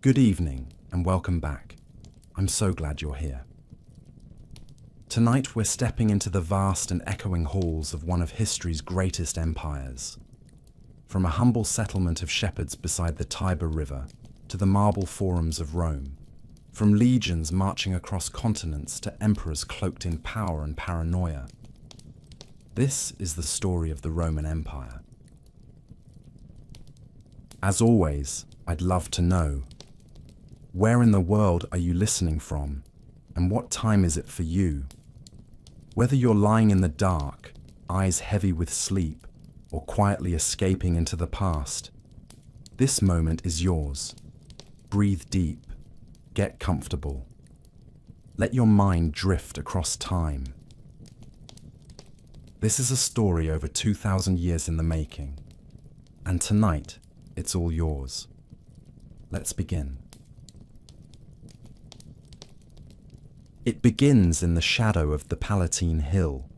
Good evening and welcome back. I'm so glad you're here. Tonight we're stepping into the vast and echoing halls of one of history's greatest empires. From a humble settlement of shepherds beside the Tiber River to the marble forums of Rome, from legions marching across continents to emperors cloaked in power and paranoia. This is the story of the Roman Empire. As always, I'd love to know, where in the world are you listening from, and what time is it for you? Whether you're lying in the dark, eyes heavy with sleep, or quietly escaping into the past, this moment is yours. Breathe deep, get comfortable. Let your mind drift across time. This is a story over 2,000 years in the making, and tonight, it's all yours. Let's begin. It begins in the shadow of the Palatine Hill,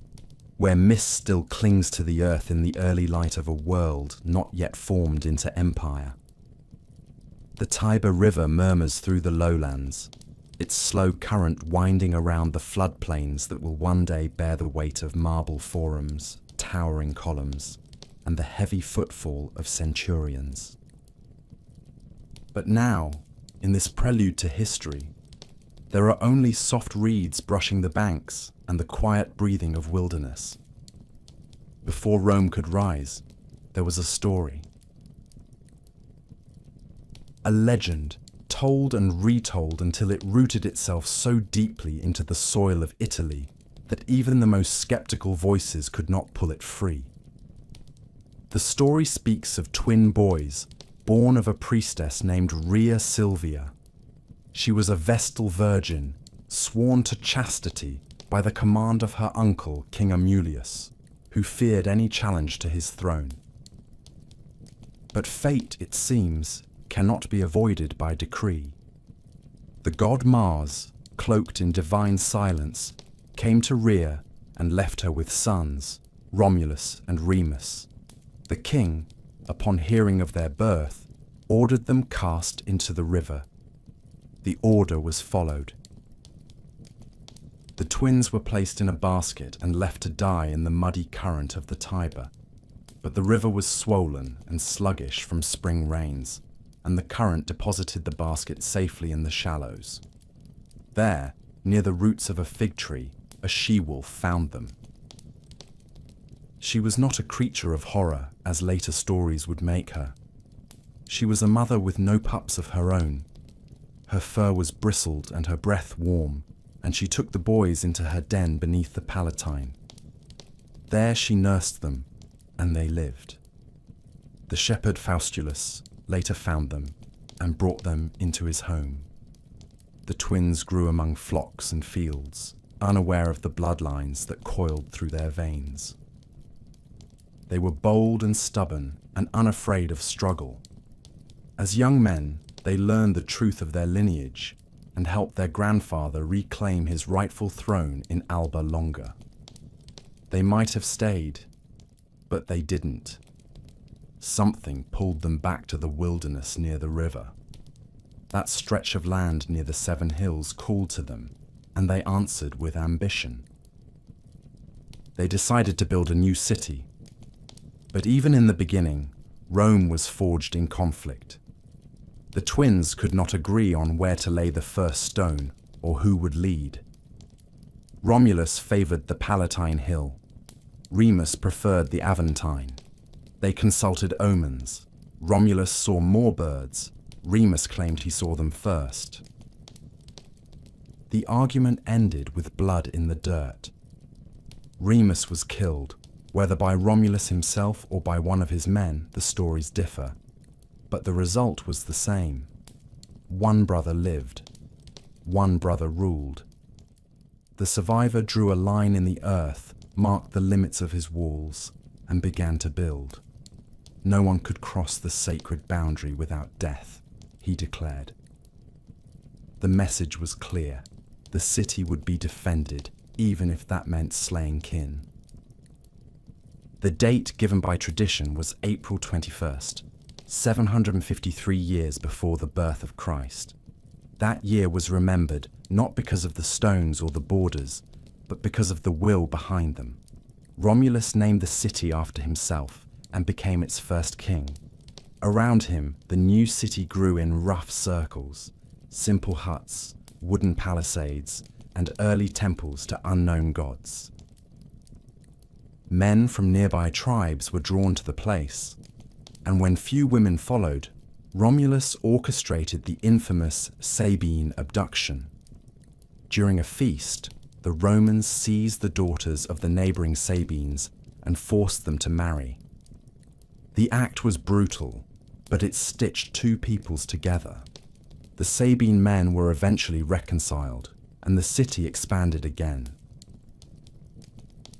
where mist still clings to the earth in the early light of a world not yet formed into empire. The Tiber River murmurs through the lowlands, its slow current winding around the floodplains that will one day bear the weight of marble forums, towering columns, and the heavy footfall of centurions. But now, in this prelude to history, there are only soft reeds brushing the banks and the quiet breathing of wilderness. Before Rome could rise, there was a story. A legend, told and retold until it rooted itself so deeply into the soil of Italy that even the most skeptical voices could not pull it free. The story speaks of twin boys, born of a priestess named Rhea Silvia. She was a Vestal virgin, sworn to chastity by the command of her uncle, King Amulius, who feared any challenge to his throne. But fate, it seems, cannot be avoided by decree. The god Mars, cloaked in divine silence, came to Rhea and left her with sons, Romulus and Remus. The king, upon hearing of their birth, ordered them cast into the river. The order was followed. The twins were placed in a basket and left to die in the muddy current of the Tiber. But the river was swollen and sluggish from spring rains, and the current deposited the basket safely in the shallows. There, near the roots of a fig tree, a she-wolf found them. She was not a creature of horror, as later stories would make her. She was a mother with no pups of her own. Her fur was bristled and her breath warm, and she took the boys into her den beneath the Palatine. There she nursed them, and they lived. The shepherd Faustulus later found them and brought them into his home. The twins grew among flocks and fields, unaware of the bloodlines that coiled through their veins. They were bold and stubborn and unafraid of struggle. As young men, they learned the truth of their lineage and helped their grandfather reclaim his rightful throne in Alba Longa. They might have stayed, but they didn't. Something pulled them back to the wilderness near the river. That stretch of land near the 7 hills called to them, and they answered with ambition. They decided to build a new city. But even in the beginning, Rome was forged in conflict. The twins could not agree on where to lay the first stone or who would lead. Romulus favored the Palatine Hill. Remus preferred the Aventine. They consulted omens. Romulus saw more birds. Remus claimed he saw them first. The argument ended with blood in the dirt. Remus was killed, whether by Romulus himself or by one of his men, the stories differ. But the result was the same. One brother lived. One brother ruled. The survivor drew a line in the earth, marked the limits of his walls, and began to build. No one could cross the sacred boundary without death, he declared. The message was clear. The city would be defended, even if that meant slaying kin. The date given by tradition was April 21st, 753 years before the birth of Christ. That year was remembered not because of the stones or the borders, but because of the will behind them. Romulus named the city after himself and became its first king. Around him, the new city grew in rough circles, simple huts, wooden palisades, and early temples to unknown gods. Men from nearby tribes were drawn to the place, and when few women followed, Romulus orchestrated the infamous Sabine abduction. During a feast, the Romans seized the daughters of the neighboring Sabines and forced them to marry. The act was brutal, but it stitched two peoples together. The Sabine men were eventually reconciled, and the city expanded again.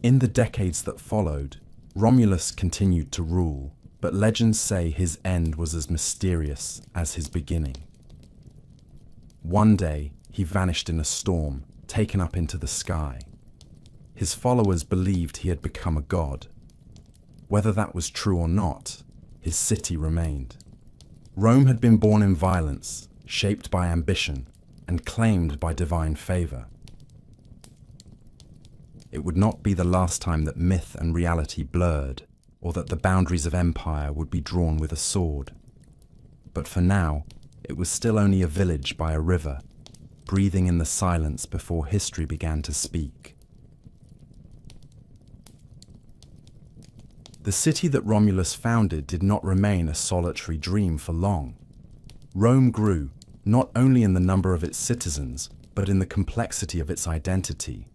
In the decades that followed, Romulus continued to rule, but legends say his end was as mysterious as his beginning. One day, he vanished in a storm, taken up into the sky. His followers believed he had become a god. Whether that was true or not, his city remained. Rome had been born in violence, shaped by ambition, and claimed by divine favor. It would not be the last time that myth and reality blurred, or that the boundaries of empire would be drawn with a sword. But for now, it was still only a village by a river, breathing in the silence before history began to speak. The city that Romulus founded did not remain a solitary dream for long. Rome grew, not only in the number of its citizens, but in the complexity of its identity.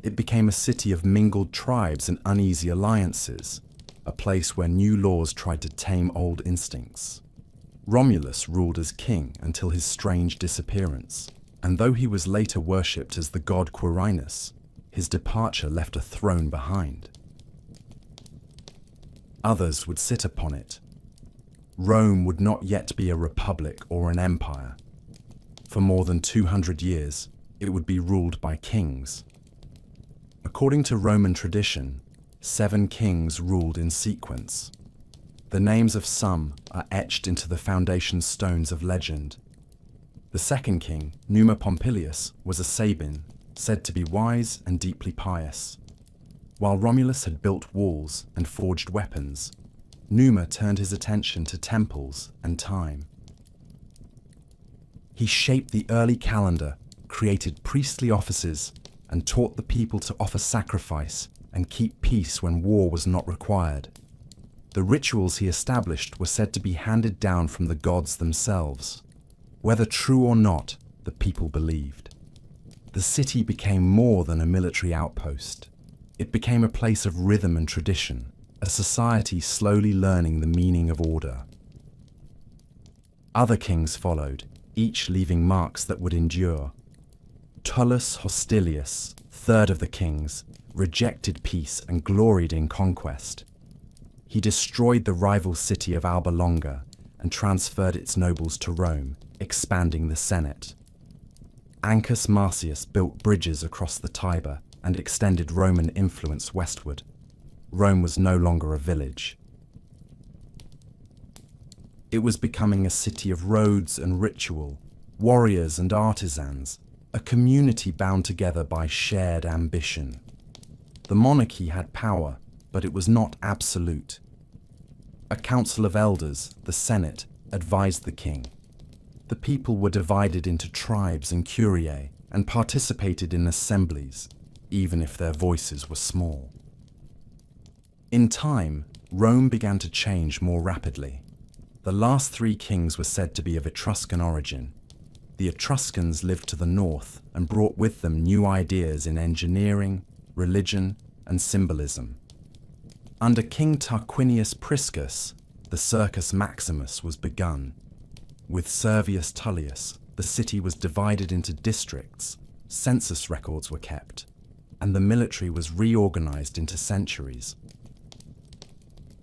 It became a city of mingled tribes and uneasy alliances, a place where new laws tried to tame old instincts. Romulus ruled as king until his strange disappearance, and though he was later worshipped as the god Quirinus, his departure left a throne behind. Others would sit upon it. Rome would not yet be a republic or an empire. For more than 200 years, it would be ruled by kings. According to Roman tradition, 7 kings ruled in sequence. The names of some are etched into the foundation stones of legend. The second king, Numa Pompilius, was a Sabine, said to be wise and deeply pious. While Romulus had built walls and forged weapons, Numa turned his attention to temples and time. He shaped the early calendar, created priestly offices, and taught the people to offer sacrifice and keep peace when war was not required. The rituals he established were said to be handed down from the gods themselves. Whether true or not, the people believed. The city became more than a military outpost. It became a place of rhythm and tradition, a society slowly learning the meaning of order. Other kings followed, each leaving marks that would endure. Tullus Hostilius, third of the kings, rejected peace and gloried in conquest. He destroyed the rival city of Alba Longa and transferred its nobles to Rome, expanding the Senate. Ancus Marcius built bridges across the Tiber and extended Roman influence westward. Rome was no longer a village. It was becoming a city of roads and ritual, warriors and artisans, a community bound together by shared ambition. The monarchy had power, but it was not absolute. A council of elders, the Senate, advised the king. The people were divided into tribes and curiae and participated in assemblies, even if their voices were small. In time, Rome began to change more rapidly. The last 3 kings were said to be of Etruscan origin. The Etruscans lived to the north and brought with them new ideas in engineering, religion, and symbolism. Under King Tarquinius Priscus, the Circus Maximus was begun. With Servius Tullius, the city was divided into districts, census records were kept, and the military was reorganized into centuries.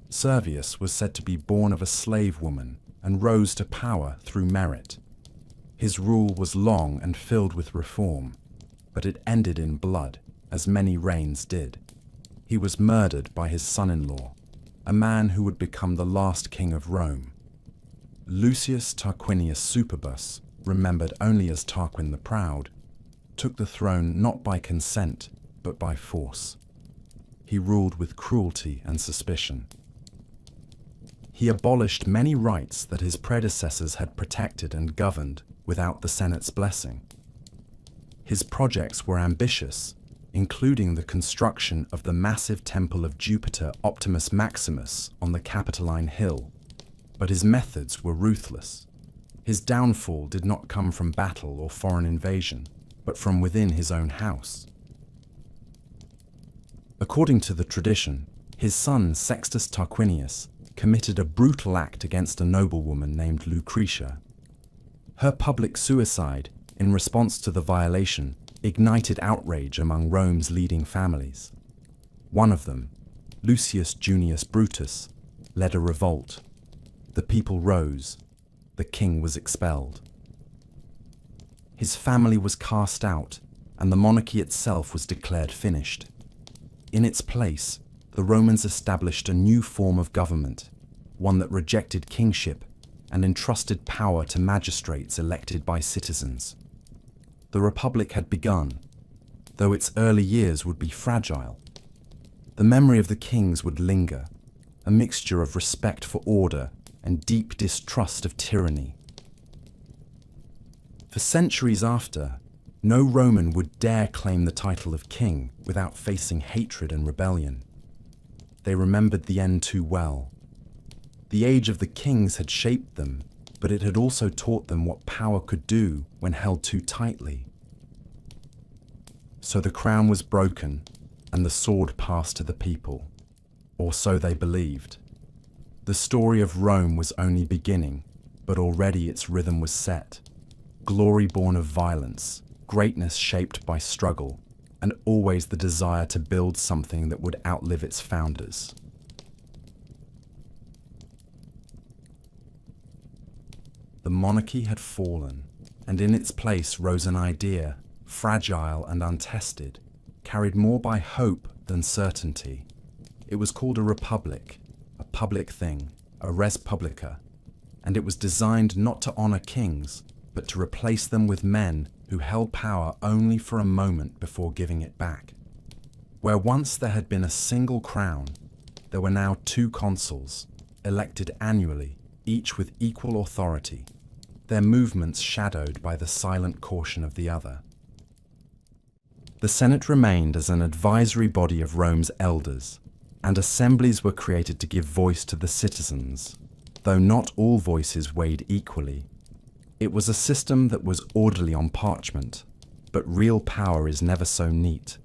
Servius was said to be born of a slave woman and rose to power through merit. His rule was long and filled with reform, but it ended in blood, as many reigns did. He was murdered by his son-in-law, a man who would become the last king of Rome. Lucius Tarquinius Superbus, remembered only as Tarquin the Proud, took the throne not by consent, but by force. He ruled with cruelty and suspicion. He abolished many rights that his predecessors had protected and governed without the Senate's blessing. His projects were ambitious, including the construction of the massive temple of Jupiter Optimus Maximus on the Capitoline Hill, but his methods were ruthless. His downfall did not come from battle or foreign invasion, but from within his own house. According to the tradition, his son Sextus Tarquinius committed a brutal act against a noblewoman named Lucretia. Her public suicide, in response to the violation, ignited outrage among Rome's leading families. One of them, Lucius Junius Brutus, led a revolt. The people rose. The king was expelled. His family was cast out, and the monarchy itself was declared finished. In its place, the Romans established a new form of government, one that rejected kingship and entrusted power to magistrates elected by citizens. The Republic had begun, though its early years would be fragile. The memory of the kings would linger, a mixture of respect for order and deep distrust of tyranny. For centuries after, no Roman would dare claim the title of king without facing hatred and rebellion. They remembered the end too well. The age of the kings had shaped them, but it had also taught them what power could do when held too tightly. So the crown was broken, and the sword passed to the people, or so they believed. The story of Rome was only beginning, but already its rhythm was set. Glory born of violence, greatness shaped by struggle, and always the desire to build something that would outlive its founders. The monarchy had fallen, and in its place rose an idea, fragile and untested, carried more by hope than certainty. It was called a republic, a public thing, a res publica, and it was designed not to honor kings, but to replace them with men who held power only for a moment before giving it back. Where once there had been a single crown, there were now two consuls, elected annually, each with equal authority, their movements shadowed by the silent caution of the other. The Senate remained as an advisory body of Rome's elders, and assemblies were created to give voice to the citizens, though not all voices weighed equally. It was a system that was orderly on parchment, but real power is never so neat,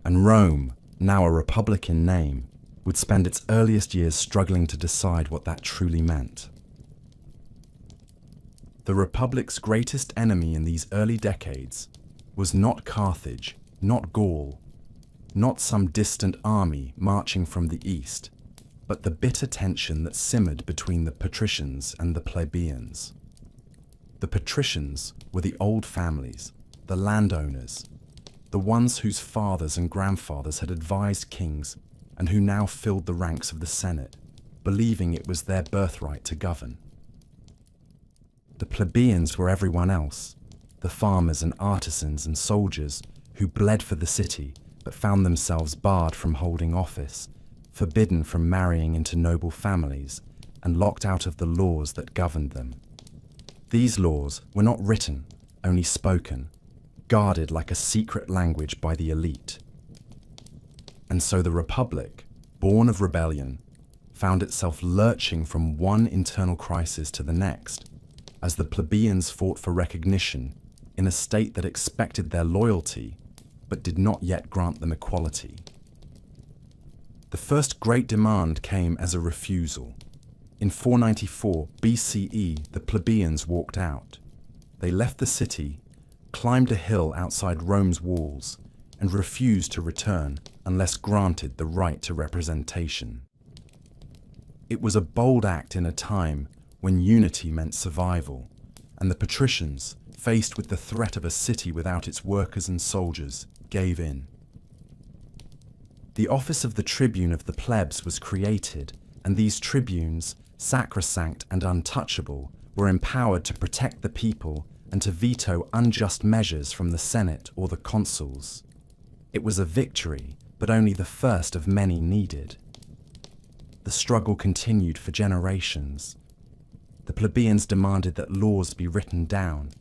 and Rome, now a republic in name, would spend its earliest years struggling to decide what that truly meant. The Republic's greatest enemy in these early decades was not Carthage, not Gaul, not some distant army marching from the east, but the bitter tension that simmered between the patricians and the plebeians. The patricians were the old families, the landowners, the ones whose fathers and grandfathers had advised kings and who now filled the ranks of the Senate, believing it was their birthright to govern. The plebeians were everyone else, the farmers and artisans and soldiers who bled for the city but found themselves barred from holding office, forbidden from marrying into noble families, and locked out of the laws that governed them. These laws were not written, only spoken, guarded like a secret language by the elite. And so the Republic, born of rebellion, found itself lurching from one internal crisis to the next, as the plebeians fought for recognition in a state that expected their loyalty, but did not yet grant them equality. The first great demand came as a refusal. In 494 BCE, the plebeians walked out. They left the city, climbed a hill outside Rome's walls, and refused to return unless granted the right to representation. It was a bold act in a time when unity meant survival, and the patricians, faced with the threat of a city without its workers and soldiers, gave in. The office of the tribune of the plebs was created, and these tribunes, sacrosanct and untouchable, were empowered to protect the people and to veto unjust measures from the Senate or the consuls. It was a victory, but only the first of many needed. The struggle continued for generations. The plebeians demanded that laws be written down,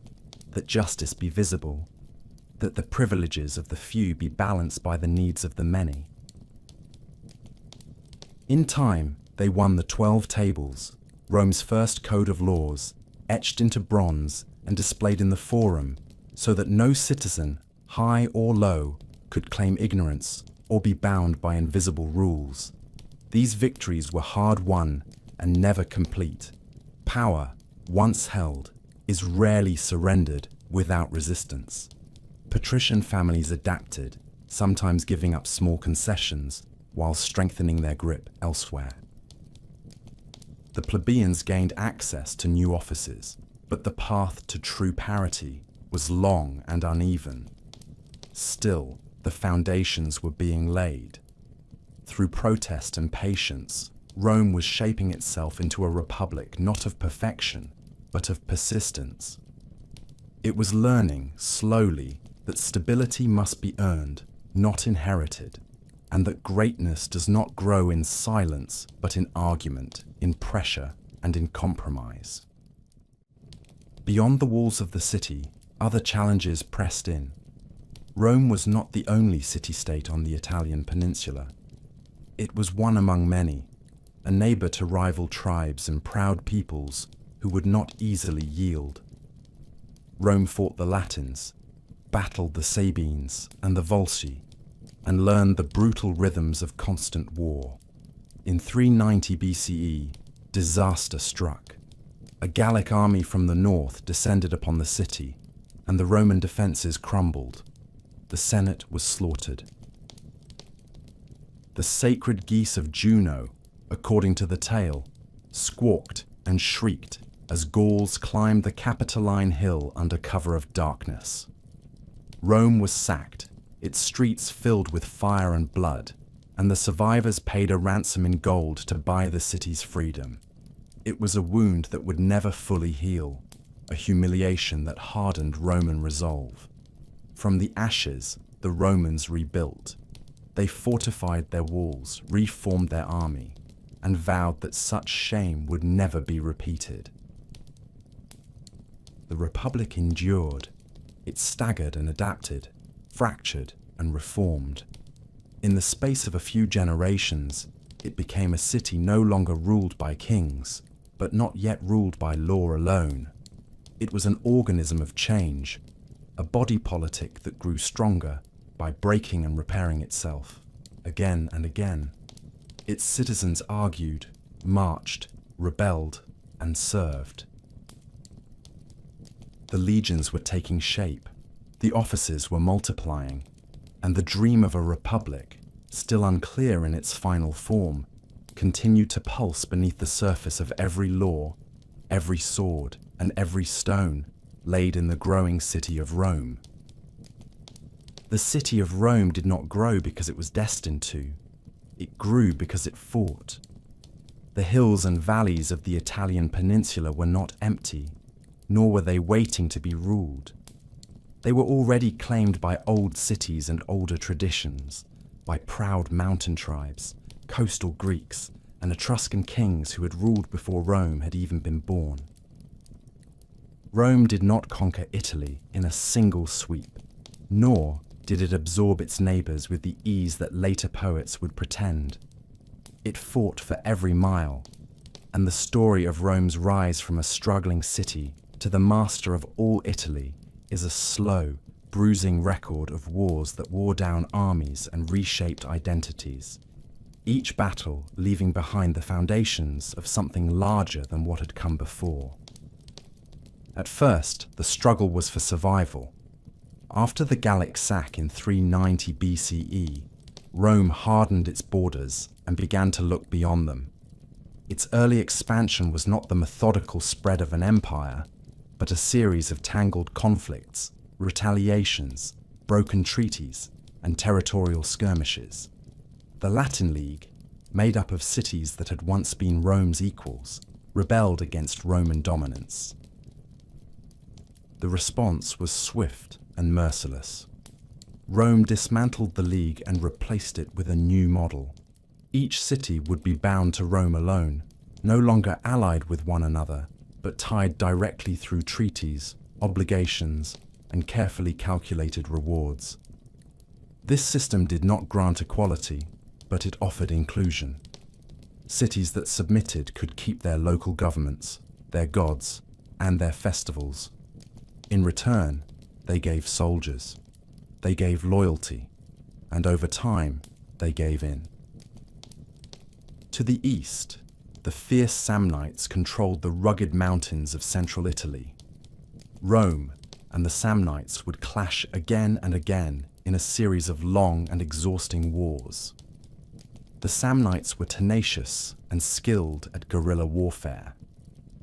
that justice be visible, that the privileges of the few be balanced by the needs of the many. In time, they won the 12 Tables, Rome's first code of laws, etched into bronze and displayed in the Forum, so that no citizen, high or low, could claim ignorance or be bound by invisible rules. These victories were hard won and never complete. Power, once held, is rarely surrendered without resistance. Patrician families adapted, sometimes giving up small concessions while strengthening their grip elsewhere. The plebeians gained access to new offices, but the path to true parity was long and uneven. Still, the foundations were being laid. Through protest and patience, Rome was shaping itself into a republic not of perfection, but of persistence. It was learning, slowly, that stability must be earned, not inherited, and that greatness does not grow in silence, but in argument, in pressure, and in compromise. Beyond the walls of the city, other challenges pressed in. Rome was not the only city-state on the Italian peninsula. It was one among many, a neighbor to rival tribes and proud peoples who would not easily yield. Rome fought the Latins, battled the Sabines and the Volsci, and learned the brutal rhythms of constant war. In 390 BCE, disaster struck. A Gallic army from the north descended upon the city, and the Roman defenses crumbled. The Senate was slaughtered. The sacred geese of Juno, according to the tale, squawked and shrieked as Gauls climbed the Capitoline Hill under cover of darkness. Rome was sacked, its streets filled with fire and blood, and the survivors paid a ransom in gold to buy the city's freedom. It was a wound that would never fully heal, a humiliation that hardened Roman resolve. From the ashes, the Romans rebuilt. They fortified their walls, reformed their army, and vowed that such shame would never be repeated. The Republic endured. It staggered and adapted, fractured and reformed. In the space of a few generations, it became a city no longer ruled by kings, but not yet ruled by law alone. It was an organism of change, a body politic that grew stronger by breaking and repairing itself, again and again. Its citizens argued, marched, rebelled, and served. The legions were taking shape, the offices were multiplying, and the dream of a republic, still unclear in its final form, continued to pulse beneath the surface of every law, every sword, and every stone laid in the growing city of Rome. The city of Rome did not grow because it was destined to. It grew because it fought. The hills and valleys of the Italian peninsula were not empty, nor were they waiting to be ruled. They were already claimed by old cities and older traditions, by proud mountain tribes, coastal Greeks, and Etruscan kings who had ruled before Rome had even been born. Rome did not conquer Italy in a single sweep, nor did it absorb its neighbors with the ease that later poets would pretend. It fought for every mile, and the story of Rome's rise from a struggling city to the master of all Italy is a slow, bruising record of wars that wore down armies and reshaped identities, each battle leaving behind the foundations of something larger than what had come before. At first, the struggle was for survival. After the Gallic sack in 390 BCE, Rome hardened its borders and began to look beyond them. Its early expansion was not the methodical spread of an empire, but a series of tangled conflicts, retaliations, broken treaties, and territorial skirmishes. The Latin League, made up of cities that had once been Rome's equals, rebelled against Roman dominance. The response was swift and merciless. Rome dismantled the League and replaced it with a new model. Each city would be bound to Rome alone, no longer allied with one another, but tied directly through treaties, obligations, and carefully calculated rewards. This system did not grant equality, but it offered inclusion. Cities that submitted could keep their local governments, their gods, and their festivals. In return, they gave soldiers. They gave loyalty, and over time, they gave in. To the east, the fierce Samnites controlled the rugged mountains of central Italy. Rome and the Samnites would clash again and again in a series of long and exhausting wars. The Samnites were tenacious and skilled at guerrilla warfare,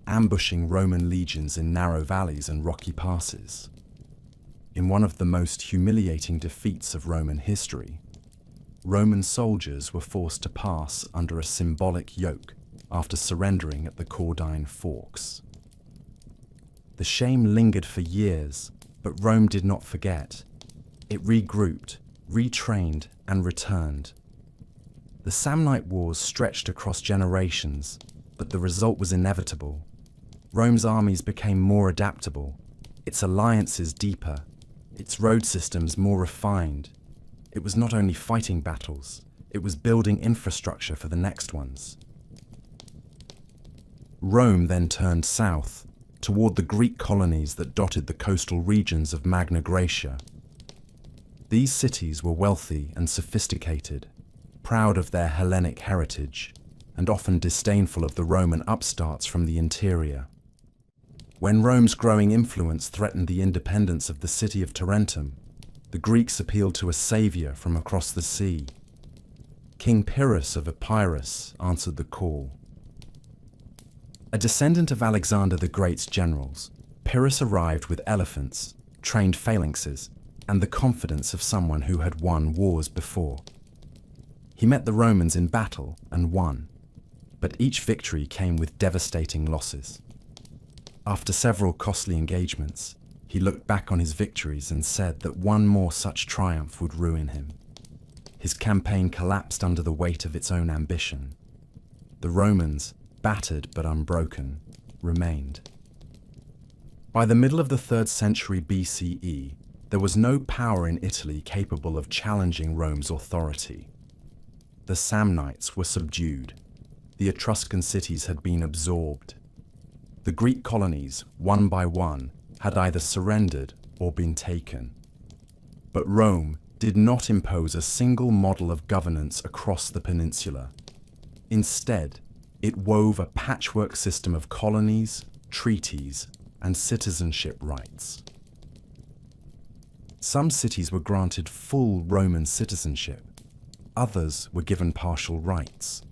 ambushing Roman legions in narrow valleys and rocky passes. In one of the most humiliating defeats of Roman history, Roman soldiers were forced to pass under a symbolic yoke after surrendering at the Caudine Forks. The shame lingered for years, but Rome did not forget. It regrouped, retrained, and returned. The Samnite Wars stretched across generations, but the result was inevitable. Rome's armies became more adaptable, its alliances deeper, its road systems more refined. It was not only fighting battles, it was building infrastructure for the next ones. Rome then turned south, toward the Greek colonies that dotted the coastal regions of Magna Graecia. These cities were wealthy and sophisticated, proud of their Hellenic heritage, and often disdainful of the Roman upstarts from the interior. When Rome's growing influence threatened the independence of the city of Tarentum, the Greeks appealed to a savior from across the sea. King Pyrrhus of Epirus answered the call. A descendant of Alexander the Great's generals, Pyrrhus arrived with elephants, trained phalanxes, and the confidence of someone who had won wars before. He met the Romans in battle and won, but each victory came with devastating losses. After several costly engagements, he looked back on his victories and said that one more such triumph would ruin him. His campaign collapsed under the weight of its own ambition. The Romans, battered but unbroken, remained. By the middle of the 3rd century BCE, there was no power in Italy capable of challenging Rome's authority. The Samnites were subdued. The Etruscan cities had been absorbed. The Greek colonies, one by one, had either surrendered or been taken. But Rome did not impose a single model of governance across the peninsula. Instead, it wove a patchwork system of colonies, treaties, and citizenship rights. Some cities were granted full Roman citizenship. Others were given partial rights.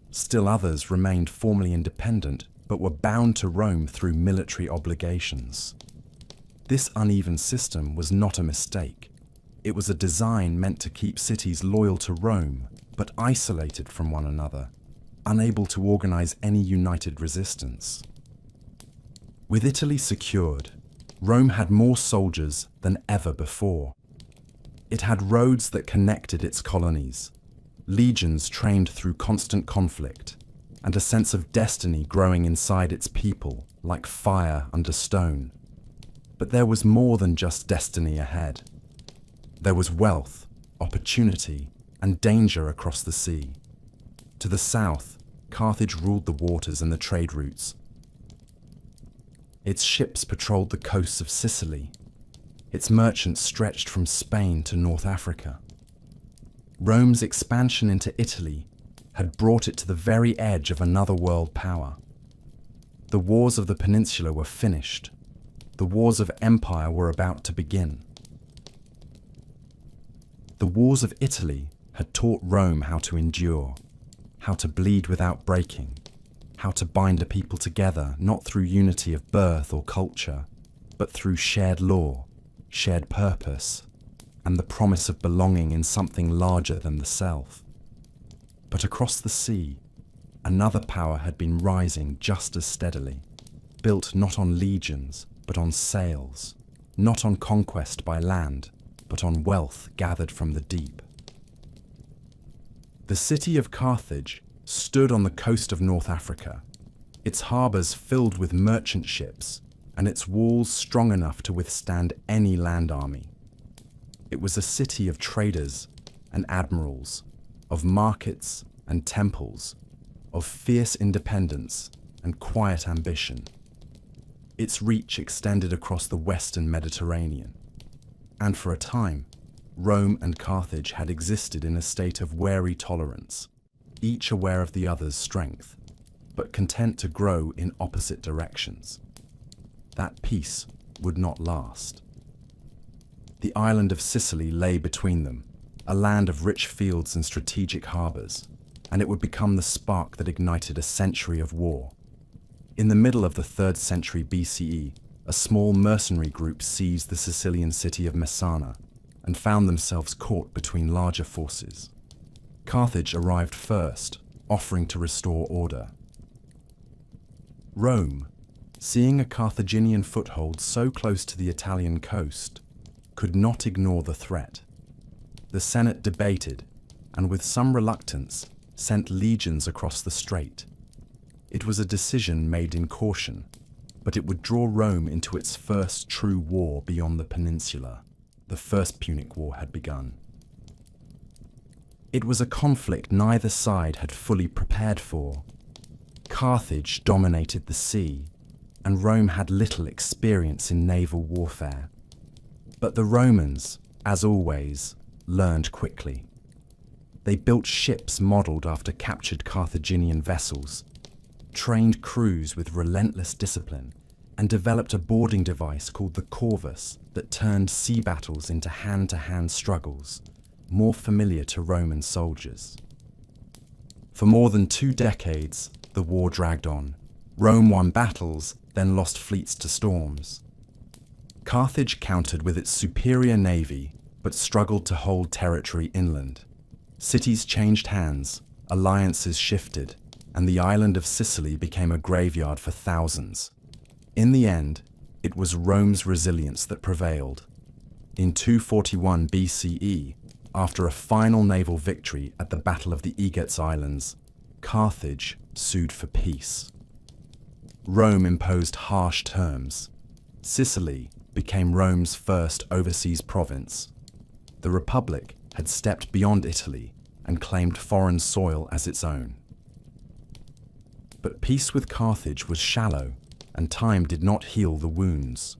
Still others remained formally independent but were bound to Rome through military obligations. This uneven system was not a mistake. It was a design meant to keep cities loyal to Rome, but isolated from one another, unable to organize any united resistance. With Italy secured, Rome had more soldiers than ever before. It had roads that connected its colonies, legions trained through constant conflict, and a sense of destiny growing inside its people, like fire under stone. But there was more than just destiny ahead. There was wealth, opportunity, and danger across the sea. To the south, Carthage ruled the waters and the trade routes. Its ships patrolled the coasts of Sicily. Its merchants stretched from Spain to North Africa. Rome's expansion into Italy had brought it to the very edge of another world power. The wars of the peninsula were finished. The wars of empire were about to begin. The wars of Italy had taught Rome how to endure, how to bleed without breaking, how to bind a people together not through unity of birth or culture, but through shared law, shared purpose, and the promise of belonging in something larger than the self. But across the sea, another power had been rising just as steadily, built not on legions, but on sails, not on conquest by land, but on wealth gathered from the deep. The city of Carthage stood on the coast of North Africa, its harbours filled with merchant ships, and its walls strong enough to withstand any land army. It was a city of traders and admirals, of markets and temples, of fierce independence and quiet ambition. Its reach extended across the western Mediterranean, and for a time, Rome and Carthage had existed in a state of wary tolerance, each aware of the other's strength, but content to grow in opposite directions. That peace would not last. The island of Sicily lay between them, a land of rich fields and strategic harbours, and it would become the spark that ignited a century of war. In the middle of the 3rd century BCE, a small mercenary group seized the Sicilian city of Messana and found themselves caught between larger forces. Carthage arrived first, offering to restore order. Rome, seeing a Carthaginian foothold so close to the Italian coast, could not ignore the threat. The Senate debated, and with some reluctance, sent legions across the strait. It was a decision made in caution, but it would draw Rome into its first true war beyond the peninsula. The First Punic War had begun. It was a conflict neither side had fully prepared for. Carthage dominated the sea, and Rome had little experience in naval warfare. But the Romans, as always, learned quickly. They built ships modelled after captured Carthaginian vessels, trained crews with relentless discipline, and developed a boarding device called the corvus that turned sea battles into hand-to-hand struggles, more familiar to Roman soldiers. For more than 2 decades, the war dragged on. Rome won battles, then lost fleets to storms. Carthage countered with its superior navy, but struggled to hold territory inland. Cities changed hands, alliances shifted, and the island of Sicily became a graveyard for thousands. In the end, it was Rome's resilience that prevailed. In 241 BCE, after a final naval victory at the Battle of the Aegates Islands, Carthage sued for peace. Rome imposed harsh terms. Sicily became Rome's first overseas province. The Republic had stepped beyond Italy and claimed foreign soil as its own. But peace with Carthage was shallow, and time did not heal the wounds.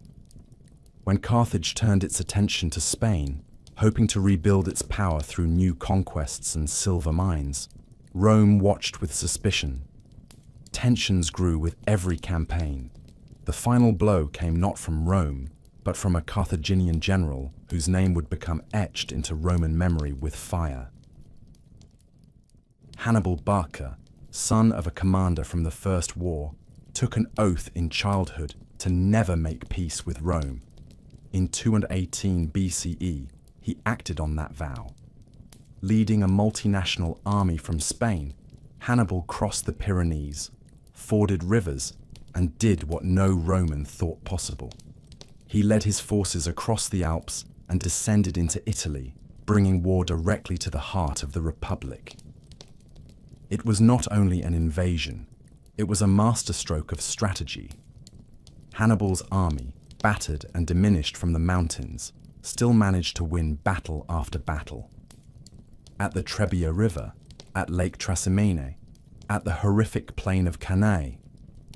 When Carthage turned its attention to Spain, hoping to rebuild its power through new conquests and silver mines, Rome watched with suspicion. Tensions grew with every campaign. The final blow came not from Rome, but from a Carthaginian general whose name would become etched into Roman memory with fire. Hannibal Barca, son of a commander from the First War, took an oath in childhood to never make peace with Rome. In 218 BCE, he acted on that vow. Leading a multinational army from Spain, Hannibal crossed the Pyrenees, forded rivers, and did what no Roman thought possible. He led his forces across the Alps and descended into Italy, bringing war directly to the heart of the Republic. It was not only an invasion, it was a masterstroke of strategy. Hannibal's army, battered and diminished from the mountains, still managed to win battle after battle. At the Trebia River, at Lake Trasimene, at the horrific plain of Cannae,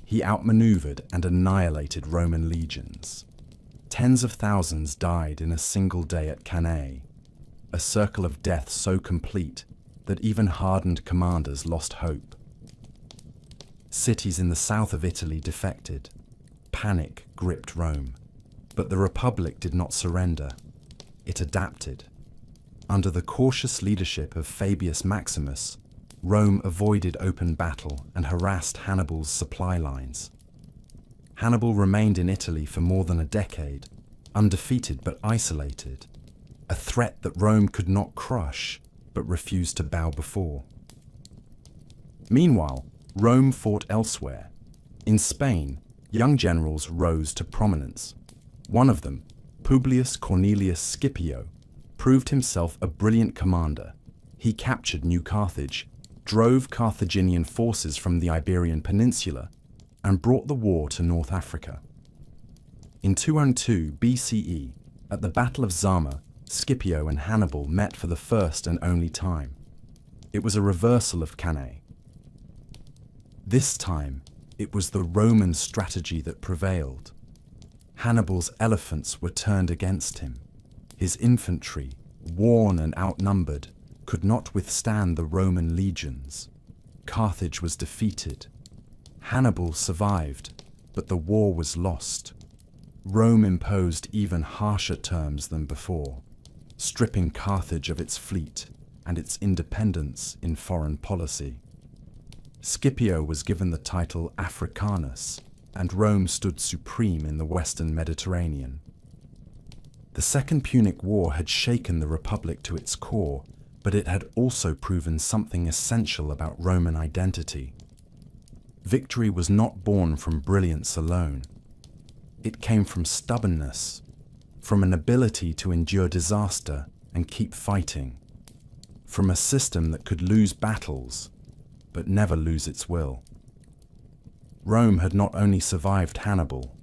he outmaneuvered and annihilated Roman legions. Tens of thousands died in a single day at Cannae, a circle of death so complete that even hardened commanders lost hope. Cities in the south of Italy defected. Panic gripped Rome. But the Republic did not surrender. It adapted. Under the cautious leadership of Fabius Maximus, Rome avoided open battle and harassed Hannibal's supply lines. Hannibal remained in Italy for more than a decade, undefeated but isolated, a threat that Rome could not crush but refused to bow before. Meanwhile, Rome fought elsewhere. In Spain, young generals rose to prominence. One of them, Publius Cornelius Scipio, proved himself a brilliant commander. He captured New Carthage, drove Carthaginian forces from the Iberian Peninsula, and brought the war to North Africa. In 202 BCE, at the Battle of Zama, Scipio and Hannibal met for the first and only time. It was a reversal of Cannae. This time, it was the Roman strategy that prevailed. Hannibal's elephants were turned against him. His infantry, worn and outnumbered, could not withstand the Roman legions. Carthage was defeated. Hannibal survived, but the war was lost. Rome imposed even harsher terms than before, stripping Carthage of its fleet and its independence in foreign policy. Scipio was given the title Africanus, and Rome stood supreme in the Western Mediterranean. The Second Punic War had shaken the Republic to its core, but it had also proven something essential about Roman identity. Victory was not born from brilliance alone. It came from stubbornness, from an ability to endure disaster and keep fighting, from a system that could lose battles, but never lose its will. Rome had not only survived Hannibal,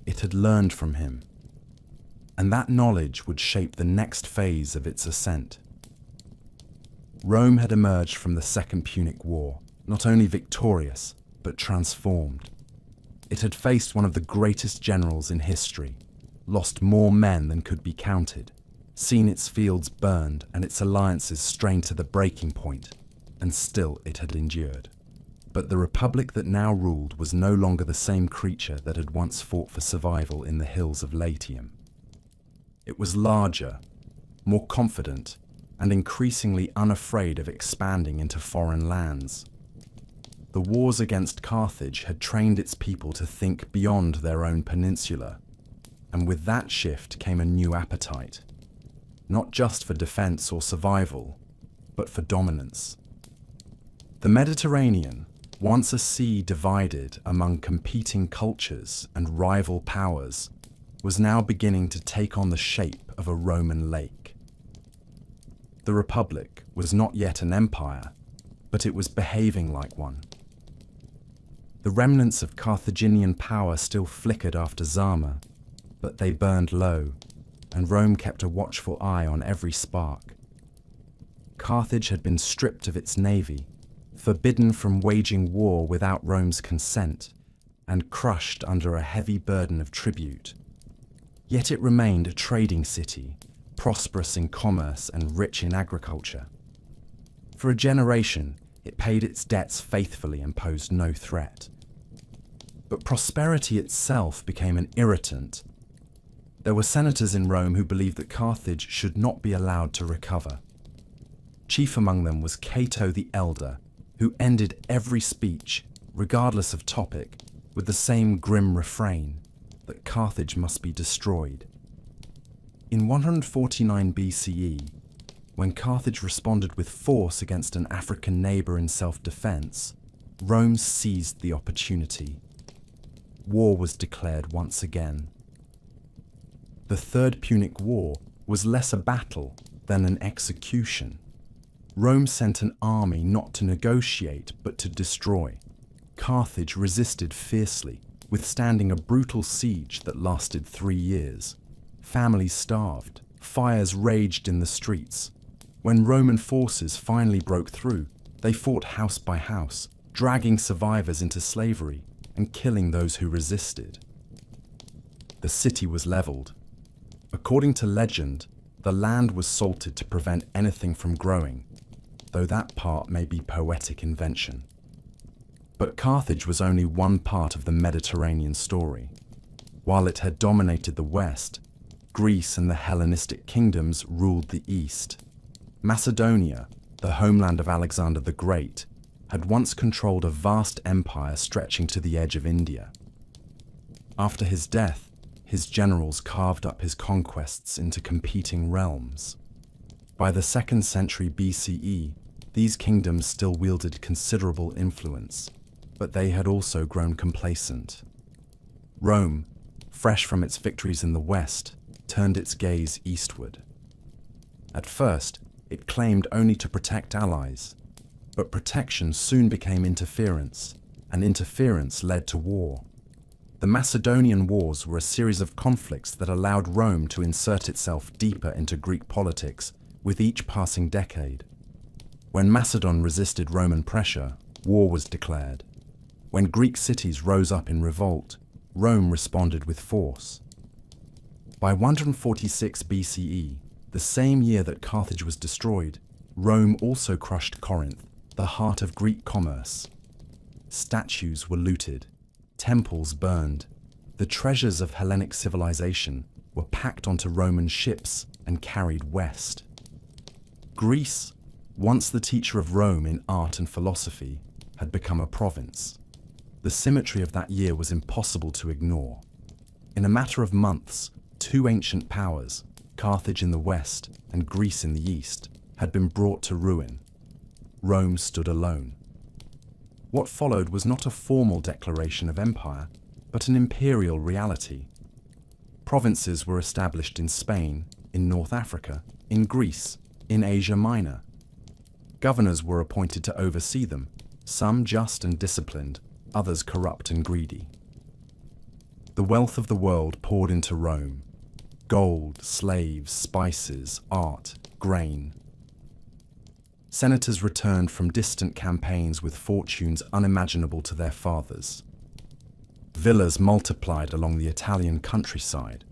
it had learned from him, and that knowledge would shape the next phase of its ascent. Rome had emerged from the Second Punic War, not only victorious, but transformed. It had faced one of the greatest generals in history, lost more men than could be counted, seen its fields burned and its alliances strained to the breaking point, and still it had endured. But the republic that now ruled was no longer the same creature that had once fought for survival in the hills of Latium. It was larger, more confident, and increasingly unafraid of expanding into foreign lands. The wars against Carthage had trained its people to think beyond their own peninsula, and with that shift came a new appetite, not just for defense or survival, but for dominance. The Mediterranean, once a sea divided among competing cultures and rival powers, was now beginning to take on the shape of a Roman lake. The Republic was not yet an empire, but it was behaving like one. The remnants of Carthaginian power still flickered after Zama, but they burned low, and Rome kept a watchful eye on every spark. Carthage had been stripped of its navy, forbidden from waging war without Rome's consent, and crushed under a heavy burden of tribute. Yet it remained a trading city, prosperous in commerce and rich in agriculture. For a generation, it paid its debts faithfully and posed no threat. But prosperity itself became an irritant. There were senators in Rome who believed that Carthage should not be allowed to recover. Chief among them was Cato the Elder, who ended every speech, regardless of topic, with the same grim refrain, that Carthage must be destroyed. In 149 BCE, when Carthage responded with force against an African neighbor in self-defense, Rome seized the opportunity. War was declared once again. The Third Punic War was less a battle than an execution. Rome sent an army not to negotiate but to destroy. Carthage resisted fiercely, withstanding a brutal siege that lasted 3 years. Families starved, fires raged in the streets. When Roman forces finally broke through, they fought house by house, dragging survivors into slavery and killing those who resisted. The city was leveled. According to legend, the land was salted to prevent anything from growing, though that part may be poetic invention. But Carthage was only one part of the Mediterranean story. While it had dominated the West, Greece and the Hellenistic kingdoms ruled the East. Macedonia, the homeland of Alexander the Great, had once controlled a vast empire stretching to the edge of India. After his death, his generals carved up his conquests into competing realms. By the 2nd century BCE, These kingdoms still wielded considerable influence, but they had also grown complacent. Rome, fresh from its victories in the west, turned its gaze eastward. At first, it claimed only to protect allies, but protection soon became interference, and interference led to war. The Macedonian Wars were a series of conflicts that allowed Rome to insert itself deeper into Greek politics with each passing decade. When Macedon resisted Roman pressure, war was declared. When Greek cities rose up in revolt, Rome responded with force. By 146 BCE, the same year that Carthage was destroyed, Rome also crushed Corinth, the heart of Greek commerce. Statues were looted, temples burned. The treasures of Hellenic civilization were packed onto Roman ships and carried west. Greece, once the teacher of Rome in art and philosophy, had become a province. The symmetry of that year was impossible to ignore. In a matter of months, two ancient powers, Carthage in the west and Greece in the east, had been brought to ruin. Rome stood alone. What followed was not a formal declaration of empire, but an imperial reality. Provinces were established in Spain, in North Africa, in Greece, in Asia Minor. Governors were appointed to oversee them, some just and disciplined, others corrupt and greedy. The wealth of the world poured into Rome: gold, slaves, spices, art, grain. Senators returned from distant campaigns with fortunes unimaginable to their fathers. Villas multiplied along the Italian countryside.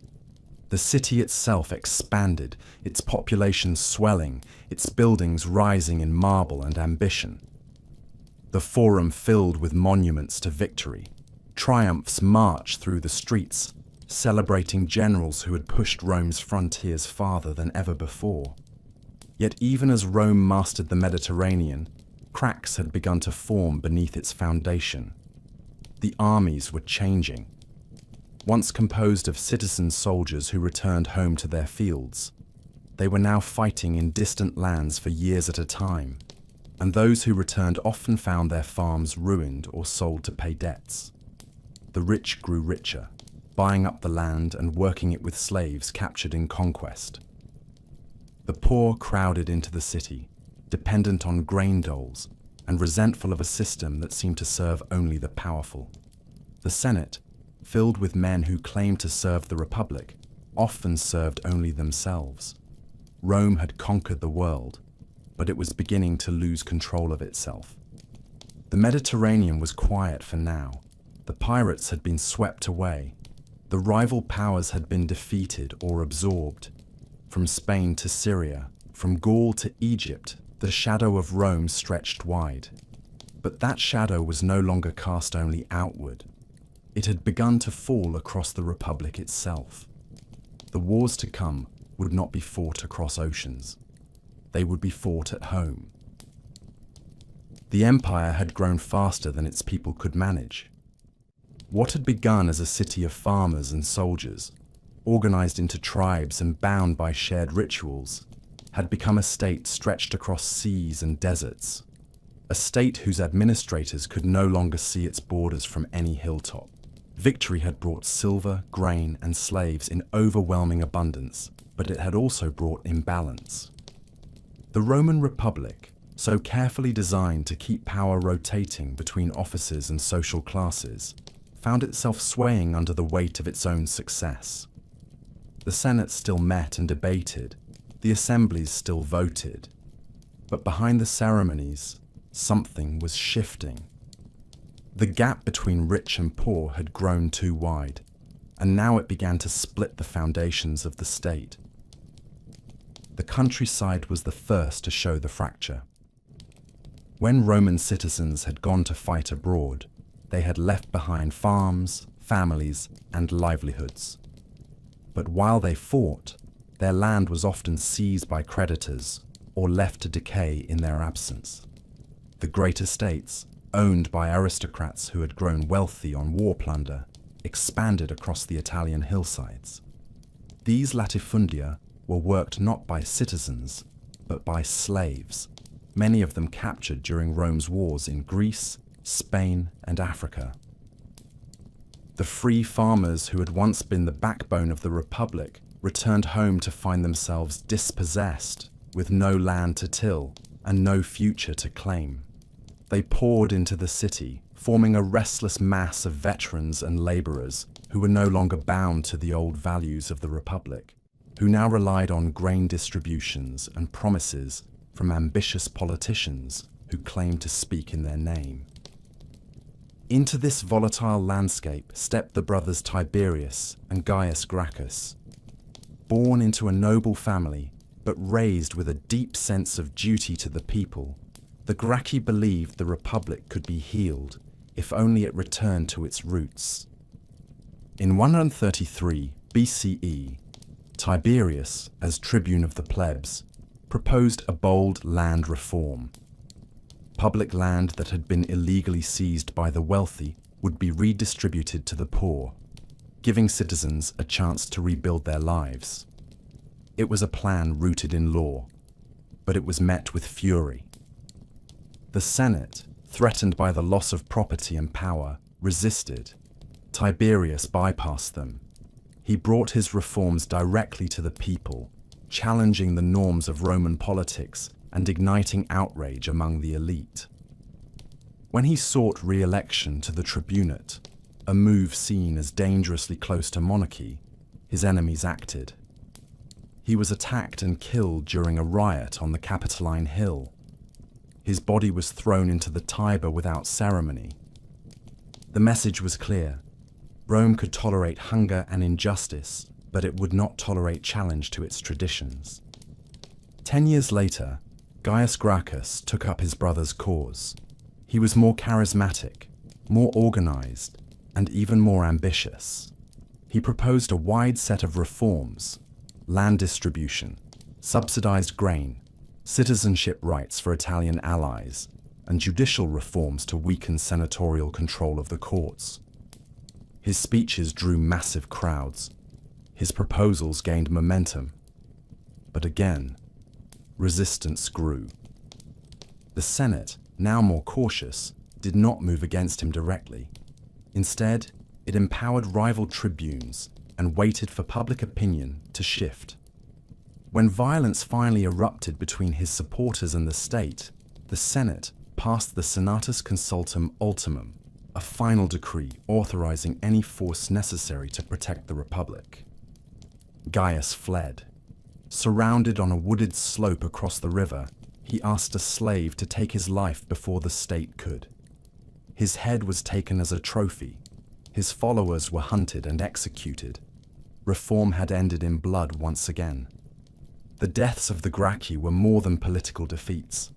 The city itself expanded, its population swelling, its buildings rising in marble and ambition. The Forum filled with monuments to victory. Triumphs marched through the streets, celebrating generals who had pushed Rome's frontiers farther than ever before. Yet even as Rome mastered the Mediterranean, cracks had begun to form beneath its foundation. The armies were changing. Once composed of citizen soldiers who returned home to their fields, they were now fighting in distant lands for years at a time, and those who returned often found their farms ruined or sold to pay debts. The rich grew richer, buying up the land and working it with slaves captured in conquest. The poor crowded into the city, dependent on grain doles and resentful of a system that seemed to serve only the powerful. The Senate, filled with men who claimed to serve the Republic, often served only themselves. Rome had conquered the world, but it was beginning to lose control of itself. The Mediterranean was quiet for now. The pirates had been swept away. The rival powers had been defeated or absorbed. From Spain to Syria, from Gaul to Egypt, the shadow of Rome stretched wide. But that shadow was no longer cast only outward. It had begun to fall across the Republic itself. The wars to come would not be fought across oceans. They would be fought at home. The empire had grown faster than its people could manage. What had begun as a city of farmers and soldiers, organized into tribes and bound by shared rituals, had become a state stretched across seas and deserts. A state whose administrators could no longer see its borders from any hilltop. Victory had brought silver, grain, and slaves in overwhelming abundance, but it had also brought imbalance. The Roman Republic, so carefully designed to keep power rotating between officers and social classes, found itself swaying under the weight of its own success. The Senate still met and debated, the assemblies still voted, but behind the ceremonies, something was shifting. The gap between rich and poor had grown too wide, and now it began to split the foundations of the state. The countryside was the first to show the fracture. When Roman citizens had gone to fight abroad, they had left behind farms, families, and livelihoods. But while they fought, their land was often seized by creditors or left to decay in their absence. The great estates, owned by aristocrats who had grown wealthy on war plunder, expanded across the Italian hillsides. These latifundia were worked not by citizens, but by slaves, many of them captured during Rome's wars in Greece, Spain, and Africa. The free farmers who had once been the backbone of the Republic returned home to find themselves dispossessed, with no land to till and no future to claim. They poured into the city, forming a restless mass of veterans and laborers who were no longer bound to the old values of the Republic, who now relied on grain distributions and promises from ambitious politicians who claimed to speak in their name. Into this volatile landscape stepped the brothers Tiberius and Gaius Gracchus. Born into a noble family, but raised with a deep sense of duty to the people, the Gracchi believed the Republic could be healed if only it returned to its roots. In 133 BCE, Tiberius, as tribune of the plebs, proposed a bold land reform. Public land that had been illegally seized by the wealthy would be redistributed to the poor, giving citizens a chance to rebuild their lives. It was a plan rooted in law, but it was met with fury. The Senate, threatened by the loss of property and power, resisted. Tiberius bypassed them. He brought his reforms directly to the people, challenging the norms of Roman politics and igniting outrage among the elite. When he sought re-election to the tribunate, a move seen as dangerously close to monarchy, his enemies acted. He was attacked and killed during a riot on the Capitoline Hill. His body was thrown into the Tiber without ceremony. The message was clear. Rome could tolerate hunger and injustice, but it would not tolerate challenge to its traditions. 10 years later, Gaius Gracchus took up his brother's cause. He was more charismatic, more organized, and even more ambitious. He proposed a wide set of reforms: land distribution, subsidized grain, citizenship rights for Italian allies, and judicial reforms to weaken senatorial control of the courts. His speeches drew massive crowds. His proposals gained momentum. But again, resistance grew. The Senate, now more cautious, did not move against him directly. Instead, it empowered rival tribunes and waited for public opinion to shift. When violence finally erupted between his supporters and the state, the Senate passed the Senatus Consultum Ultimum, a final decree authorizing any force necessary to protect the Republic. Gaius fled. Surrounded on a wooded slope across the river, he asked a slave to take his life before the state could. His head was taken as a trophy. His followers were hunted and executed. Reform had ended in blood once again. The deaths of the Gracchi were more than political defeats.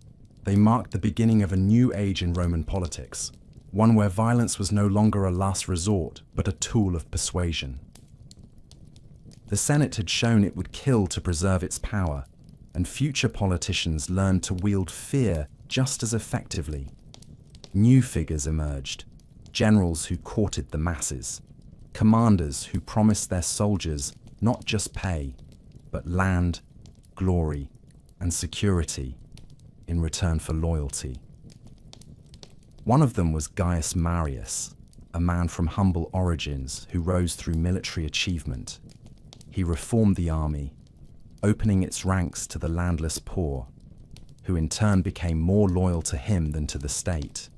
They marked the beginning of a new age in Roman politics, one where violence was no longer a last resort, but a tool of persuasion. The Senate had shown it would kill to preserve its power, and future politicians learned to wield fear just as effectively. New figures emerged, generals who courted the masses, commanders who promised their soldiers not just pay, but land, glory, and security in return for loyalty. One of them was Gaius Marius, a man from humble origins who rose through military achievement. He reformed the army, opening its ranks to the landless poor, who in turn became more loyal to him than to the state.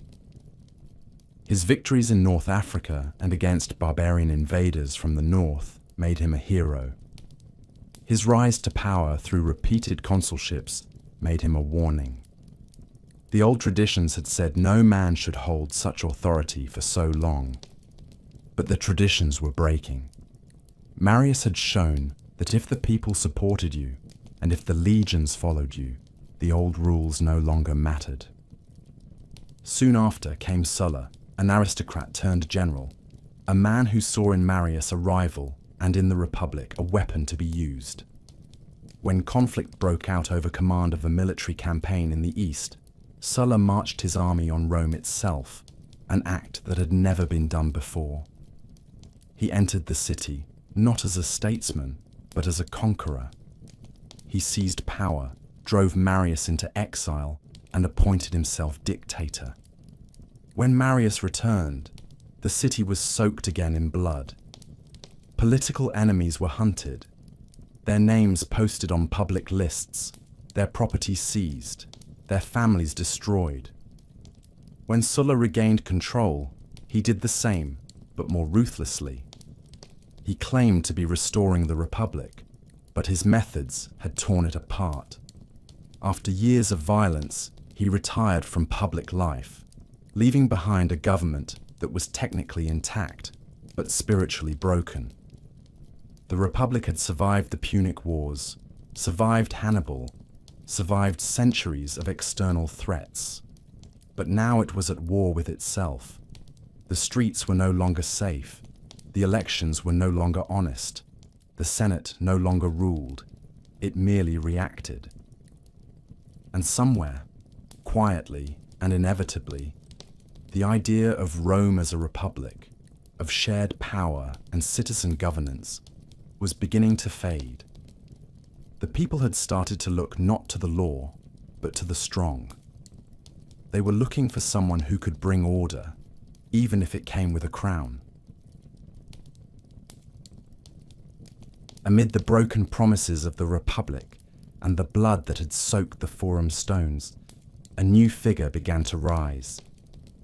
His victories in North Africa and against barbarian invaders from the north made him a hero. His rise to power through repeated consulships made him a warning. The old traditions had said no man should hold such authority for so long. But the traditions were breaking. Marius had shown that if the people supported you, and if the legions followed you, the old rules no longer mattered. Soon after came Sulla, an aristocrat turned general, a man who saw in Marius a rival and in the Republic a weapon to be used. When conflict broke out over command of a military campaign in the east, Sulla marched his army on Rome itself, an act that had never been done before. He entered the city, not as a statesman, but as a conqueror. He seized power, drove Marius into exile, and appointed himself dictator. When Marius returned, the city was soaked again in blood. Political enemies were hunted, their names posted on public lists, their property seized, their families destroyed. When Sulla regained control, he did the same, but more ruthlessly. He claimed to be restoring the Republic, but his methods had torn it apart. After years of violence, he retired from public life, leaving behind a government that was technically intact, but spiritually broken. The Republic had survived the Punic Wars, survived Hannibal, survived centuries of external threats. But now it was at war with itself. The streets were no longer safe, the elections were no longer honest, the Senate no longer ruled, it merely reacted. And somewhere, quietly and inevitably, the idea of Rome as a republic, of shared power and citizen governance, was beginning to fade. The people had started to look not to the law, but to the strong. They were looking for someone who could bring order, even if it came with a crown. Amid the broken promises of the Republic and the blood that had soaked the Forum stones, a new figure began to rise.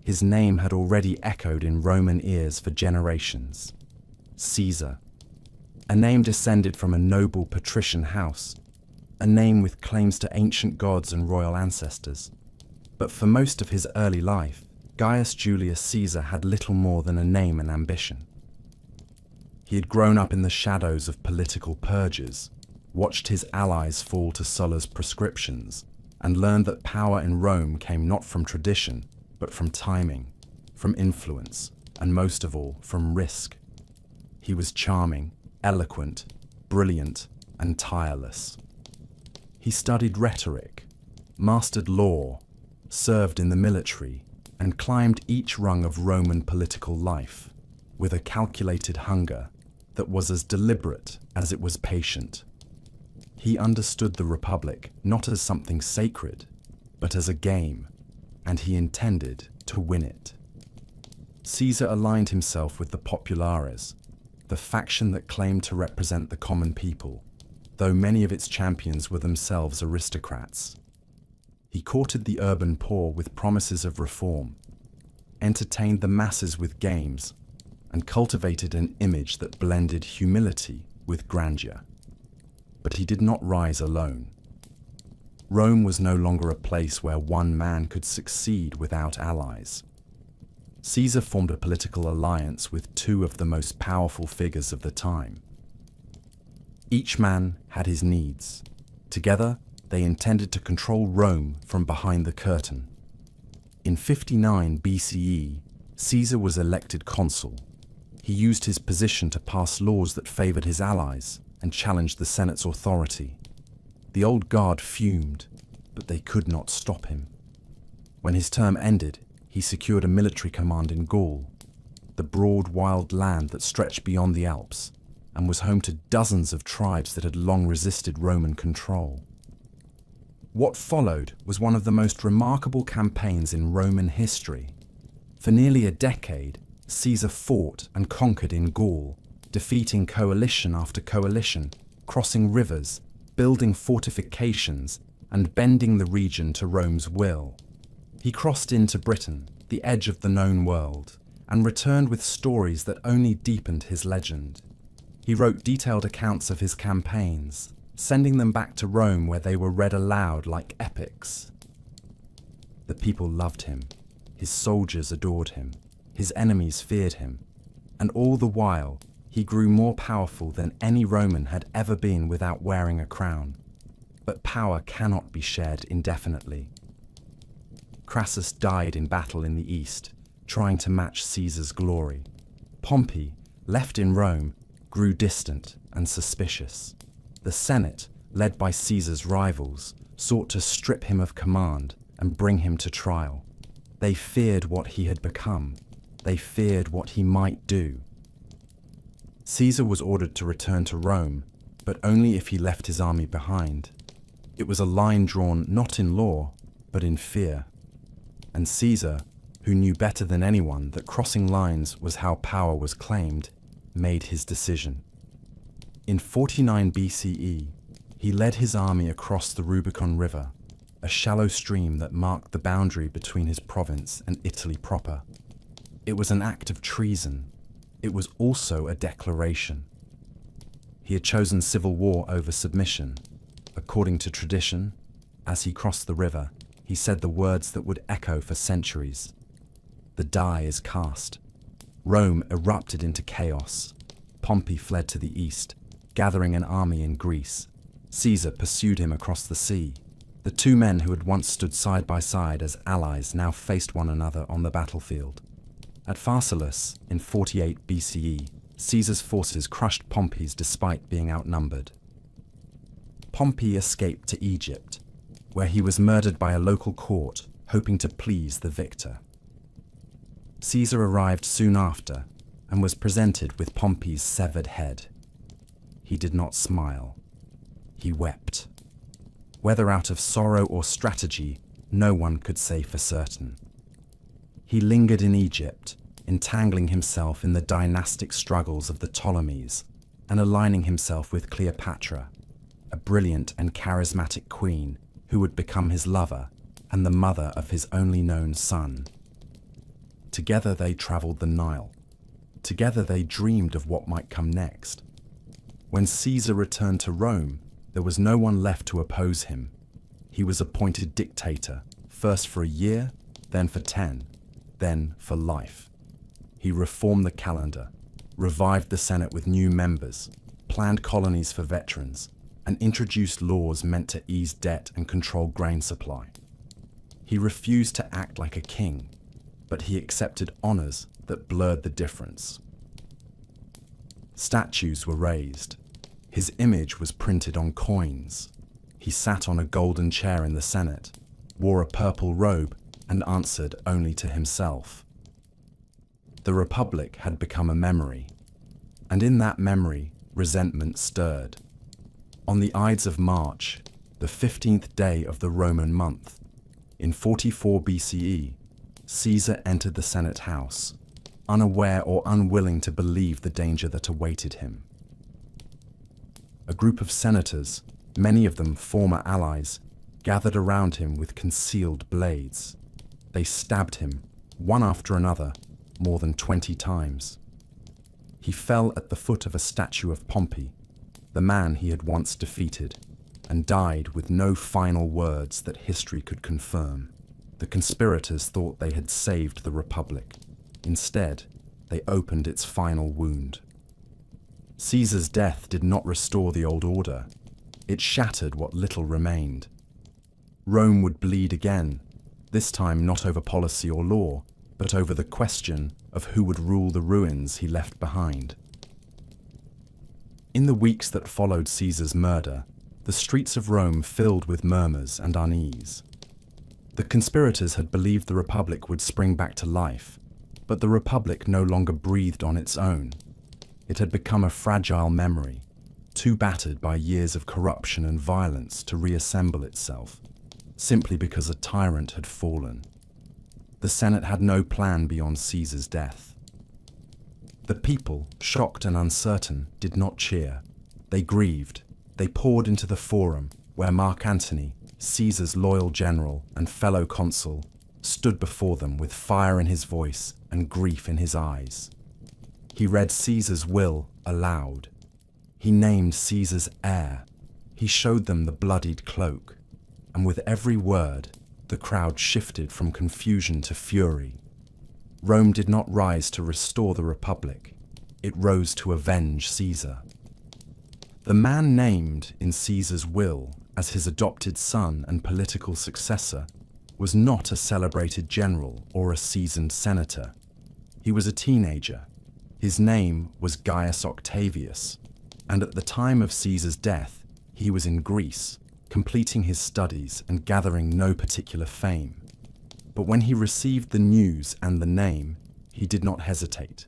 His name had already echoed in Roman ears for generations. Caesar. A name descended from a noble patrician house, a name with claims to ancient gods and royal ancestors. But for most of his early life, Gaius Julius Caesar had little more than a name and ambition. He had grown up in the shadows of political purges, watched his allies fall to Sulla's proscriptions, and learned that power in Rome came not from tradition, but from timing, from influence, and most of all, from risk. He was charming, eloquent, brilliant, and tireless. He studied rhetoric, mastered law, served in the military, and climbed each rung of Roman political life with a calculated hunger that was as deliberate as it was patient. He understood the Republic not as something sacred, but as a game, and he intended to win it. Caesar aligned himself with the populares, the faction that claimed to represent the common people, though many of its champions were themselves aristocrats. He courted the urban poor with promises of reform, entertained the masses with games, and cultivated an image that blended humility with grandeur. But he did not rise alone. Rome was no longer a place where one man could succeed without allies. Caesar formed a political alliance with two of the most powerful figures of the time. Each man had his needs. Together, they intended to control Rome from behind the curtain. In 59 BCE, Caesar was elected consul. He used his position to pass laws that favored his allies and challenged the Senate's authority. The old guard fumed, but they could not stop him. When his term ended, he secured a military command in Gaul, the broad wild land that stretched beyond the Alps and was home to dozens of tribes that had long resisted Roman control. What followed was one of the most remarkable campaigns in Roman history. For nearly a decade, Caesar fought and conquered in Gaul, defeating coalition after coalition, crossing rivers, building fortifications, and bending the region to Rome's will. He crossed into Britain, the edge of the known world, and returned with stories that only deepened his legend. He wrote detailed accounts of his campaigns, sending them back to Rome where they were read aloud like epics. The people loved him, his soldiers adored him, his enemies feared him, and all the while he grew more powerful than any Roman had ever been without wearing a crown. But power cannot be shared indefinitely. Crassus died in battle in the east, trying to match Caesar's glory. Pompey, left in Rome, grew distant and suspicious. The Senate, led by Caesar's rivals, sought to strip him of command and bring him to trial. They feared what he had become. They feared what he might do. Caesar was ordered to return to Rome, but only if he left his army behind. It was a line drawn not in law, but in fear. And Caesar, who knew better than anyone that crossing lines was how power was claimed, made his decision. In 49 BCE, he led his army across the Rubicon River, a shallow stream that marked the boundary between his province and Italy proper. It was an act of treason. It was also a declaration. He had chosen civil war over submission. According to tradition, as he crossed the river, he said the words that would echo for centuries. The die is cast. Rome erupted into chaos. Pompey fled to the east, gathering an army in Greece. Caesar pursued him across the sea. The two men who had once stood side by side as allies now faced one another on the battlefield. At Pharsalus, in 48 BCE, Caesar's forces crushed Pompey's despite being outnumbered. Pompey escaped to Egypt, where he was murdered by a local court, hoping to please the victor. Caesar arrived soon after and was presented with Pompey's severed head. He did not smile. He wept. Whether out of sorrow or strategy, no one could say for certain. He lingered in Egypt, entangling himself in the dynastic struggles of the Ptolemies and aligning himself with Cleopatra, a brilliant and charismatic queen who would become his lover and the mother of his only known son. Together they traveled the Nile. Together they dreamed of what might come next. When Caesar returned to Rome, there was no one left to oppose him. He was appointed dictator, first for a year, then for 10, then for life. He reformed the calendar, revived the Senate with new members, planned colonies for veterans, and introduced laws meant to ease debt and control grain supply. He refused to act like a king, but he accepted honors that blurred the difference. Statues were raised. His image was printed on coins. He sat on a golden chair in the Senate, wore a purple robe, and answered only to himself. The Republic had become a memory, and in that memory, resentment stirred. On the Ides of March, the 15th day of the Roman month, in 44 BCE, Caesar entered the Senate house, unaware or unwilling to believe the danger that awaited him. A group of senators, many of them former allies, gathered around him with concealed blades. They stabbed him, one after another, more than 20 times. He fell at the foot of a statue of Pompey, the man he had once defeated, and died with no final words that history could confirm. The conspirators thought they had saved the Republic. Instead, they opened its final wound. Caesar's death did not restore the old order. It shattered what little remained. Rome would bleed again, this time not over policy or law, but over the question of who would rule the ruins he left behind. In the weeks that followed Caesar's murder, the streets of Rome filled with murmurs and unease. The conspirators had believed the Republic would spring back to life, but the Republic no longer breathed on its own. It had become a fragile memory, too battered by years of corruption and violence to reassemble itself, simply because a tyrant had fallen. The Senate had no plan beyond Caesar's death. The people, shocked and uncertain, did not cheer. They grieved. They poured into the forum, where Mark Antony, Caesar's loyal general and fellow consul, stood before them with fire in his voice and grief in his eyes. He read Caesar's will aloud. He named Caesar's heir. He showed them the bloodied cloak. And with every word, the crowd shifted from confusion to fury. Rome did not rise to restore the Republic. It rose to avenge Caesar. The man named in Caesar's will as his adopted son and political successor was not a celebrated general or a seasoned senator. He was a teenager. His name was Gaius Octavius, and at the time of Caesar's death, he was in Greece, completing his studies and gathering no particular fame. But when he received the news and the name, he did not hesitate.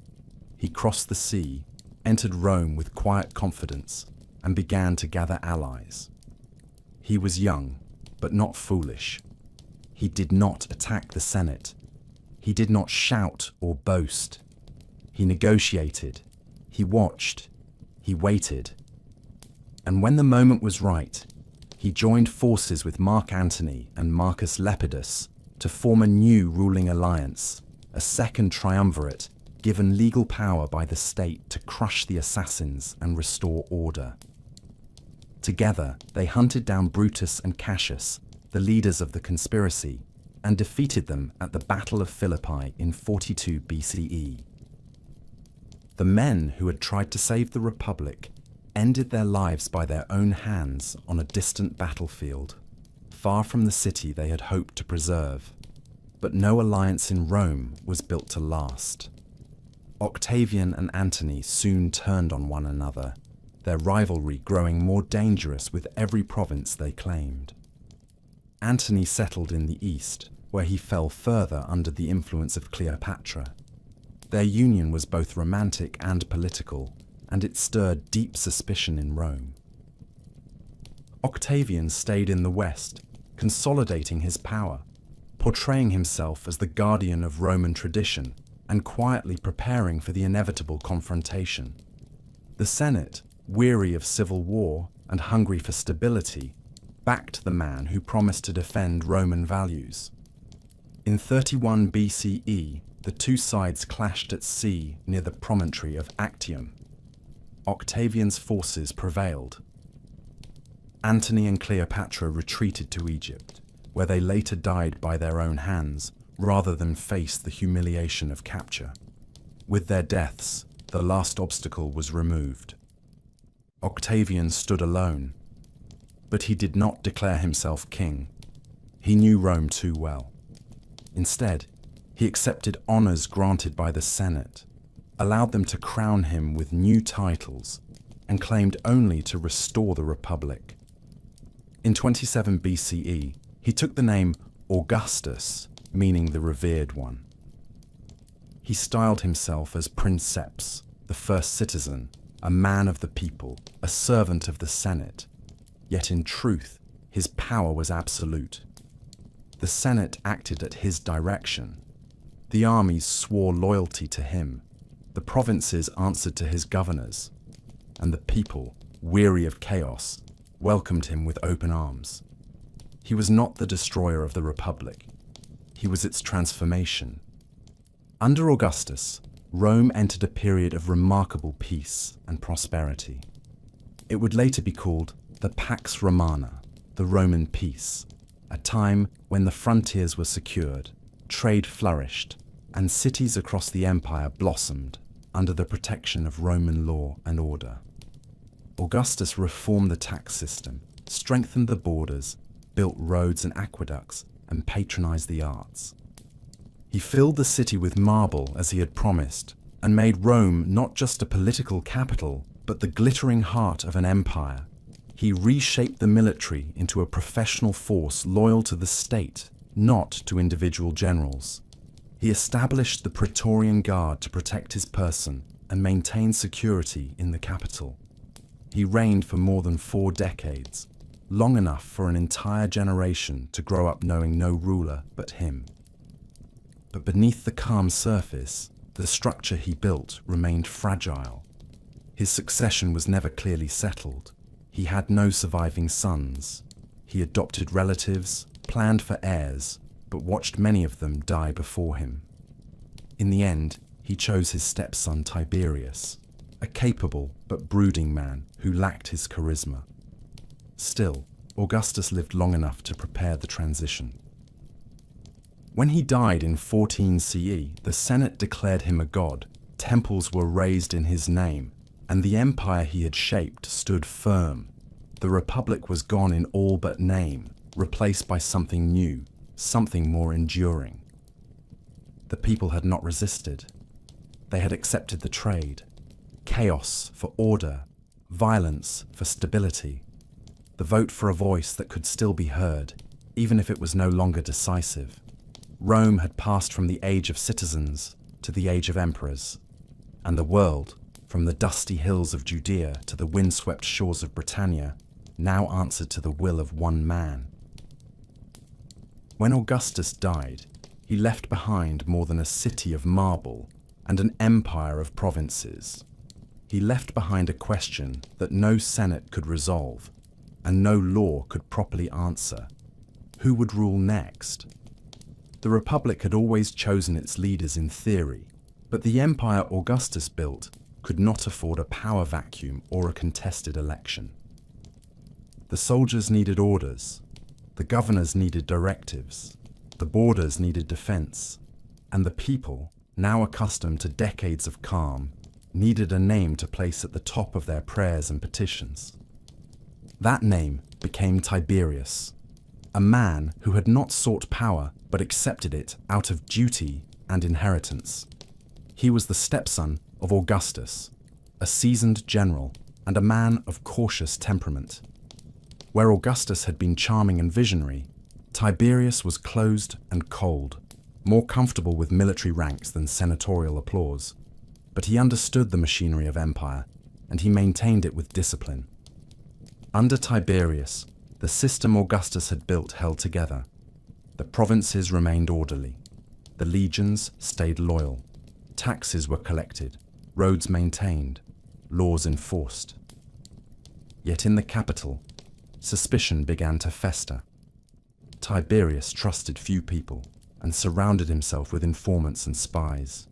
He crossed the sea, entered Rome with quiet confidence, and began to gather allies. He was young, but not foolish. He did not attack the Senate. He did not shout or boast. He negotiated. He watched. He waited. And when the moment was right, he joined forces with Mark Antony and Marcus Lepidus to form a new ruling alliance, a second triumvirate given legal power by the state to crush the assassins and restore order. Together, they hunted down Brutus and Cassius, the leaders of the conspiracy, and defeated them at the Battle of Philippi in 42 BCE. The men who had tried to save the Republic ended their lives by their own hands on a distant battlefield, far from the city they had hoped to preserve. But no alliance in Rome was built to last. Octavian and Antony soon turned on one another, their rivalry growing more dangerous with every province they claimed. Antony settled in the east, where he fell further under the influence of Cleopatra. Their union was both romantic and political, and it stirred deep suspicion in Rome. Octavian stayed in the west, consolidating his power, portraying himself as the guardian of Roman tradition and quietly preparing for the inevitable confrontation. The Senate, weary of civil war and hungry for stability, backed the man who promised to defend Roman values. In 31 BCE, the two sides clashed at sea near the promontory of Actium. Octavian's forces prevailed. Antony and Cleopatra retreated to Egypt, where they later died by their own hands rather than face the humiliation of capture. With their deaths, the last obstacle was removed. Octavian stood alone, but he did not declare himself king. He knew Rome too well. Instead, he accepted honors granted by the Senate, allowed them to crown him with new titles, and claimed only to restore the Republic. In 27 BCE, he took the name Augustus, meaning the revered one. He styled himself as Princeps, the first citizen, a man of the people, a servant of the Senate. Yet in truth, his power was absolute. The Senate acted at his direction. The armies swore loyalty to him. The provinces answered to his governors. And the people, weary of chaos, welcomed him with open arms. He was not the destroyer of the Republic. He was its transformation. Under Augustus, Rome entered a period of remarkable peace and prosperity. It would later be called the Pax Romana, the Roman peace, a time when the frontiers were secured, trade flourished, and cities across the empire blossomed under the protection of Roman law and order. Augustus reformed the tax system, strengthened the borders, built roads and aqueducts, and patronized the arts. He filled the city with marble as he had promised, and made Rome not just a political capital, but the glittering heart of an empire. He reshaped the military into a professional force loyal to the state, not to individual generals. He established the Praetorian Guard to protect his person and maintain security in the capital. He reigned for more than 4 decades, long enough for an entire generation to grow up knowing no ruler but him. But beneath the calm surface, the structure he built remained fragile. His succession was never clearly settled. He had no surviving sons. He adopted relatives, planned for heirs, but watched many of them die before him. In the end, he chose his stepson Tiberius, a capable but brooding man who lacked his charisma. Still, Augustus lived long enough to prepare the transition. When he died in 14 CE, the Senate declared him a god, temples were raised in his name, and the empire he had shaped stood firm. The Republic was gone in all but name, replaced by something new, something more enduring. The people had not resisted. They had accepted the trade. Chaos for order, violence for stability. The vote for a voice that could still be heard, even if it was no longer decisive. Rome had passed from the age of citizens to the age of emperors, and the world, from the dusty hills of Judea to the windswept shores of Britannia, now answered to the will of one man. When Augustus died, he left behind more than a city of marble and an empire of provinces. He left behind a question that no Senate could resolve and no law could properly answer. Who would rule next? The Republic had always chosen its leaders in theory, but the empire Augustus built could not afford a power vacuum or a contested election. The soldiers needed orders, the governors needed directives, the borders needed defense, and the people, now accustomed to decades of calm, needed a name to place at the top of their prayers and petitions. That name became Tiberius, a man who had not sought power but accepted it out of duty and inheritance. He was the stepson of Augustus, a seasoned general and a man of cautious temperament. Where Augustus had been charming and visionary, Tiberius was closed and cold, more comfortable with military ranks than senatorial applause. But he understood the machinery of empire, and he maintained it with discipline. Under Tiberius, the system Augustus had built held together. The provinces remained orderly. The legions stayed loyal. Taxes were collected, roads maintained, laws enforced. Yet in the capital, suspicion began to fester. Tiberius trusted few people and surrounded himself with informants and spies.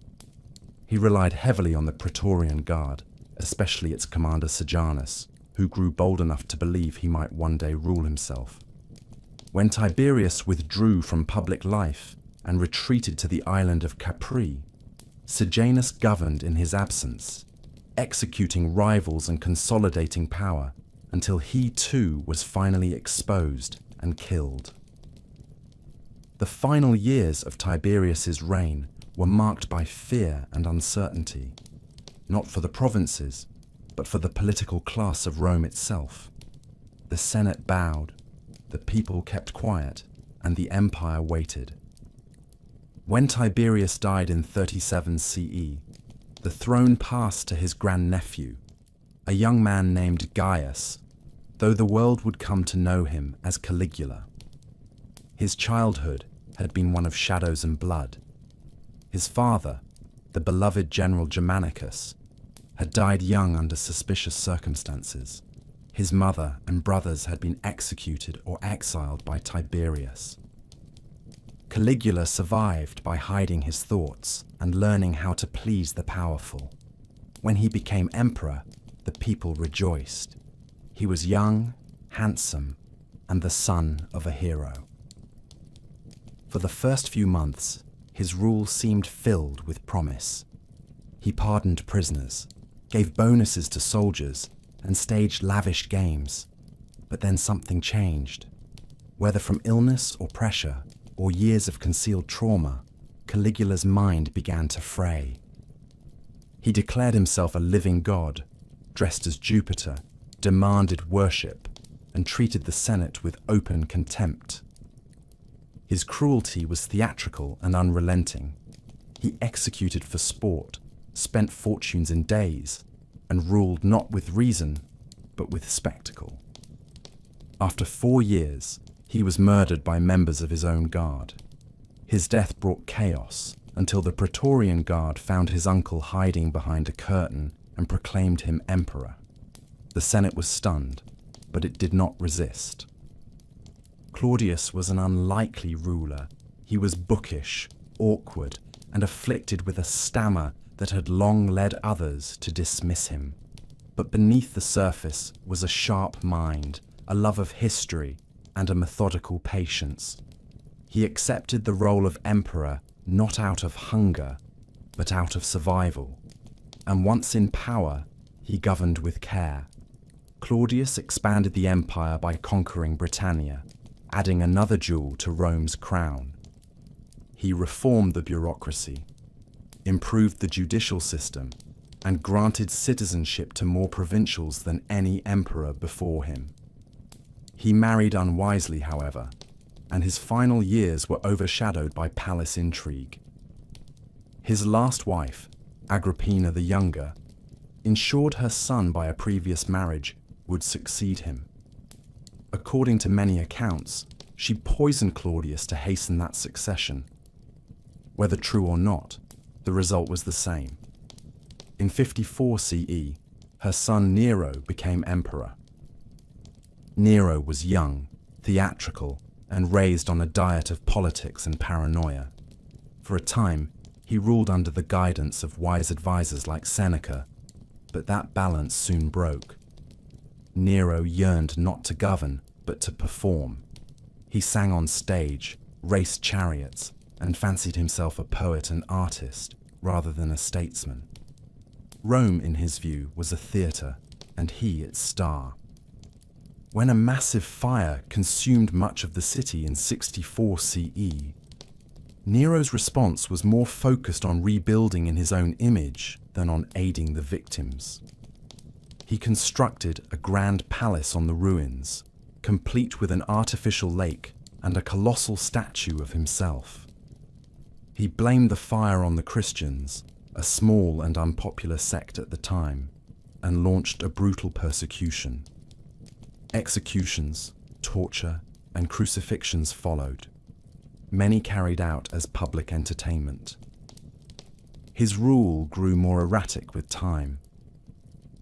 He relied heavily on the Praetorian Guard, especially its commander Sejanus, who grew bold enough to believe he might one day rule himself. When Tiberius withdrew from public life and retreated to the island of Capri, Sejanus governed in his absence, executing rivals and consolidating power until he too was finally exposed and killed. The final years of Tiberius's reign were marked by fear and uncertainty, not for the provinces, but for the political class of Rome itself. The Senate bowed, the people kept quiet, and the empire waited. When Tiberius died in 37 CE, the throne passed to his grandnephew, a young man named Gaius, though the world would come to know him as Caligula. His childhood had been one of shadows and blood. His father, the beloved general Germanicus, had died young under suspicious circumstances. His mother and brothers had been executed or exiled by Tiberius. Caligula survived by hiding his thoughts and learning how to please the powerful. When he became emperor, the people rejoiced. He was young, handsome, and the son of a hero. For the first few months, his rule seemed filled with promise. He pardoned prisoners, gave bonuses to soldiers, and staged lavish games. But then something changed. Whether from illness or pressure, or years of concealed trauma, Caligula's mind began to fray. He declared himself a living god, dressed as Jupiter, demanded worship, and treated the Senate with open contempt. His cruelty was theatrical and unrelenting. He executed for sport, spent fortunes in days, and ruled not with reason, but with spectacle. After 4 years, he was murdered by members of his own guard. His death brought chaos until the Praetorian Guard found his uncle hiding behind a curtain and proclaimed him emperor. The Senate was stunned, but it did not resist. Claudius was an unlikely ruler. He was bookish, awkward, and afflicted with a stammer that had long led others to dismiss him. But beneath the surface was a sharp mind, a love of history, and a methodical patience. He accepted the role of emperor not out of hunger, but out of survival. And once in power, he governed with care. Claudius expanded the empire by conquering Britannia, adding another jewel to Rome's crown. He reformed the bureaucracy, improved the judicial system, and granted citizenship to more provincials than any emperor before him. He married unwisely, however, and his final years were overshadowed by palace intrigue. His last wife, Agrippina the Younger, ensured her son by a previous marriage would succeed him. According to many accounts, She poisoned Claudius to hasten that succession. Whether true or not, the result was the same. In 54 CE, her son Nero became emperor. Nero was young, theatrical, and raised on a diet of politics and paranoia. For a time, he ruled under the guidance of wise advisors like Seneca, but that balance soon broke. Nero yearned not to govern, but to perform. He sang on stage, raced chariots, and fancied himself a poet and artist, rather than a statesman. Rome, in his view, was a theatre, and he its star. When a massive fire consumed much of the city in 64 CE, Nero's response was more focused on rebuilding in his own image than on aiding the victims. He constructed a grand palace on the ruins, complete with an artificial lake and a colossal statue of himself. He blamed the fire on the Christians, a small and unpopular sect at the time, and launched a brutal persecution. Executions, torture, and crucifixions followed, many carried out as public entertainment. His rule grew more erratic with time.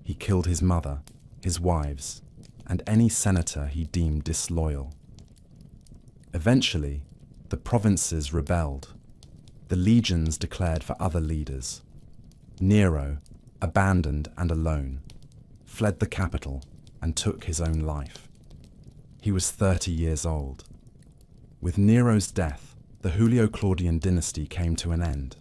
He killed his mother, his wives, and any senator he deemed disloyal. Eventually, the provinces rebelled. The legions declared for other leaders. Nero, abandoned and alone, fled the capital and took his own life. He was 30 years old. With Nero's death, the Julio-Claudian dynasty came to an end.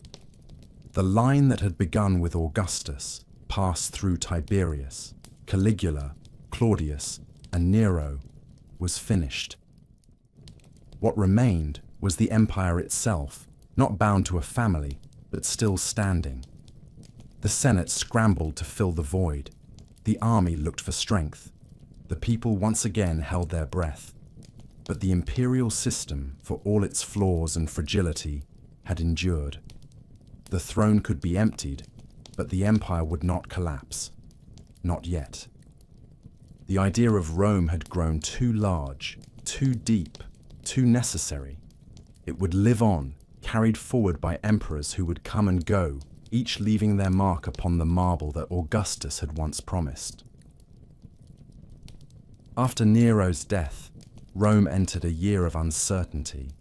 The line that had begun with Augustus passed through Tiberius, Caligula, Claudius, and Nero was finished. What remained was the empire itself, not bound to a family, but still standing. The Senate scrambled to fill the void. The army looked for strength. The people once again held their breath. But the imperial system, for all its flaws and fragility, had endured. The throne could be emptied, but the empire would not collapse. Not yet. The idea of Rome had grown too large, too deep, too necessary. It would live on, carried forward by emperors who would come and go, each leaving their mark upon the marble that Augustus had once promised. After Nero's death, Rome entered a year of uncertainty.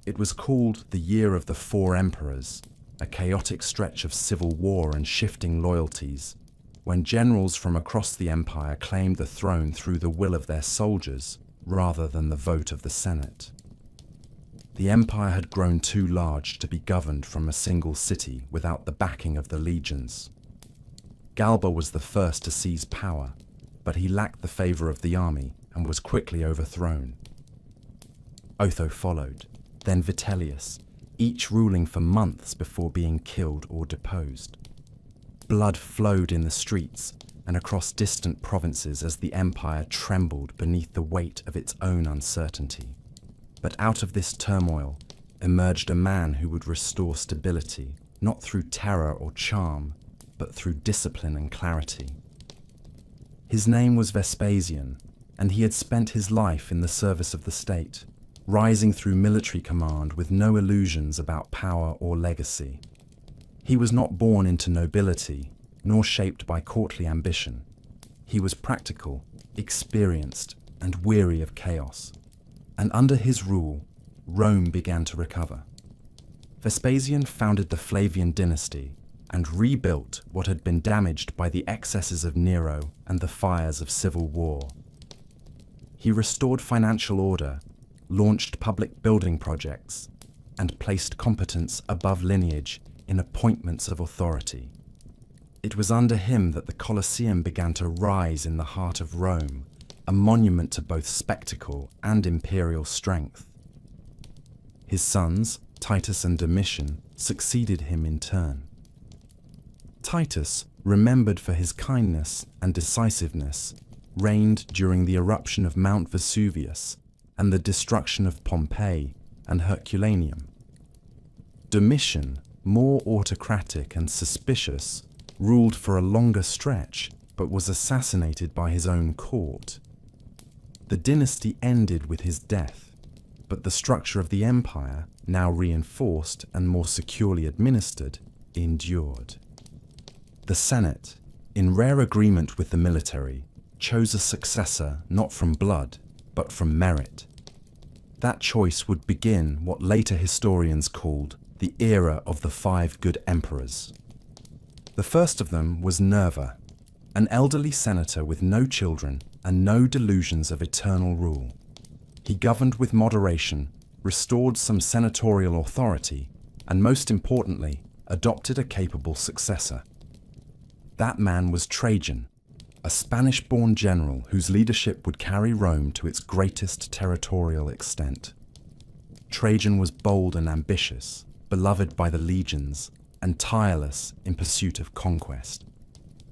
It was called the Year of the Four Emperors, a chaotic stretch of civil war and shifting loyalties, when generals from across the empire claimed the throne through the will of their soldiers rather than the vote of the Senate. The empire had grown too large to be governed from a single city without the backing of the legions. Galba was the first to seize power, but he lacked the favor of the army and was quickly overthrown. Otho followed, then Vitellius, each ruling for months before being killed or deposed. Blood flowed in the streets and across distant provinces as the empire trembled beneath the weight of its own uncertainty. But out of this turmoil emerged a man who would restore stability, not through terror or charm, but through discipline and clarity. His name was Vespasian, and he had spent his life in the service of the state, rising through military command with no illusions about power or legacy. He was not born into nobility, nor shaped by courtly ambition. He was practical, experienced, and weary of chaos. And under his rule, Rome began to recover. Vespasian founded the Flavian dynasty and rebuilt what had been damaged by the excesses of Nero and the fires of civil war. He restored financial order, launched public building projects, and placed competence above lineage in appointments of authority. It was under him that the Colosseum began to rise in the heart of Rome, a monument to both spectacle and imperial strength. His sons, Titus and Domitian, succeeded him in turn. Titus, remembered for his kindness and decisiveness, reigned during the eruption of Mount Vesuvius and the destruction of Pompeii and Herculaneum. Domitian, more autocratic and suspicious, ruled for a longer stretch, but was assassinated by his own court. The dynasty ended with his death, but the structure of the empire, now reinforced and more securely administered, endured. The Senate, in rare agreement with the military, chose a successor not from blood, but from merit. That choice would begin what later historians called the era of the 5 good emperors. The first of them was Nerva, an elderly senator with no children and no delusions of eternal rule. He governed with moderation, restored some senatorial authority, and most importantly, adopted a capable successor. That man was Trajan, a Spanish-born general whose leadership would carry Rome to its greatest territorial extent. Trajan was bold and ambitious, beloved by the legions, and tireless in pursuit of conquest.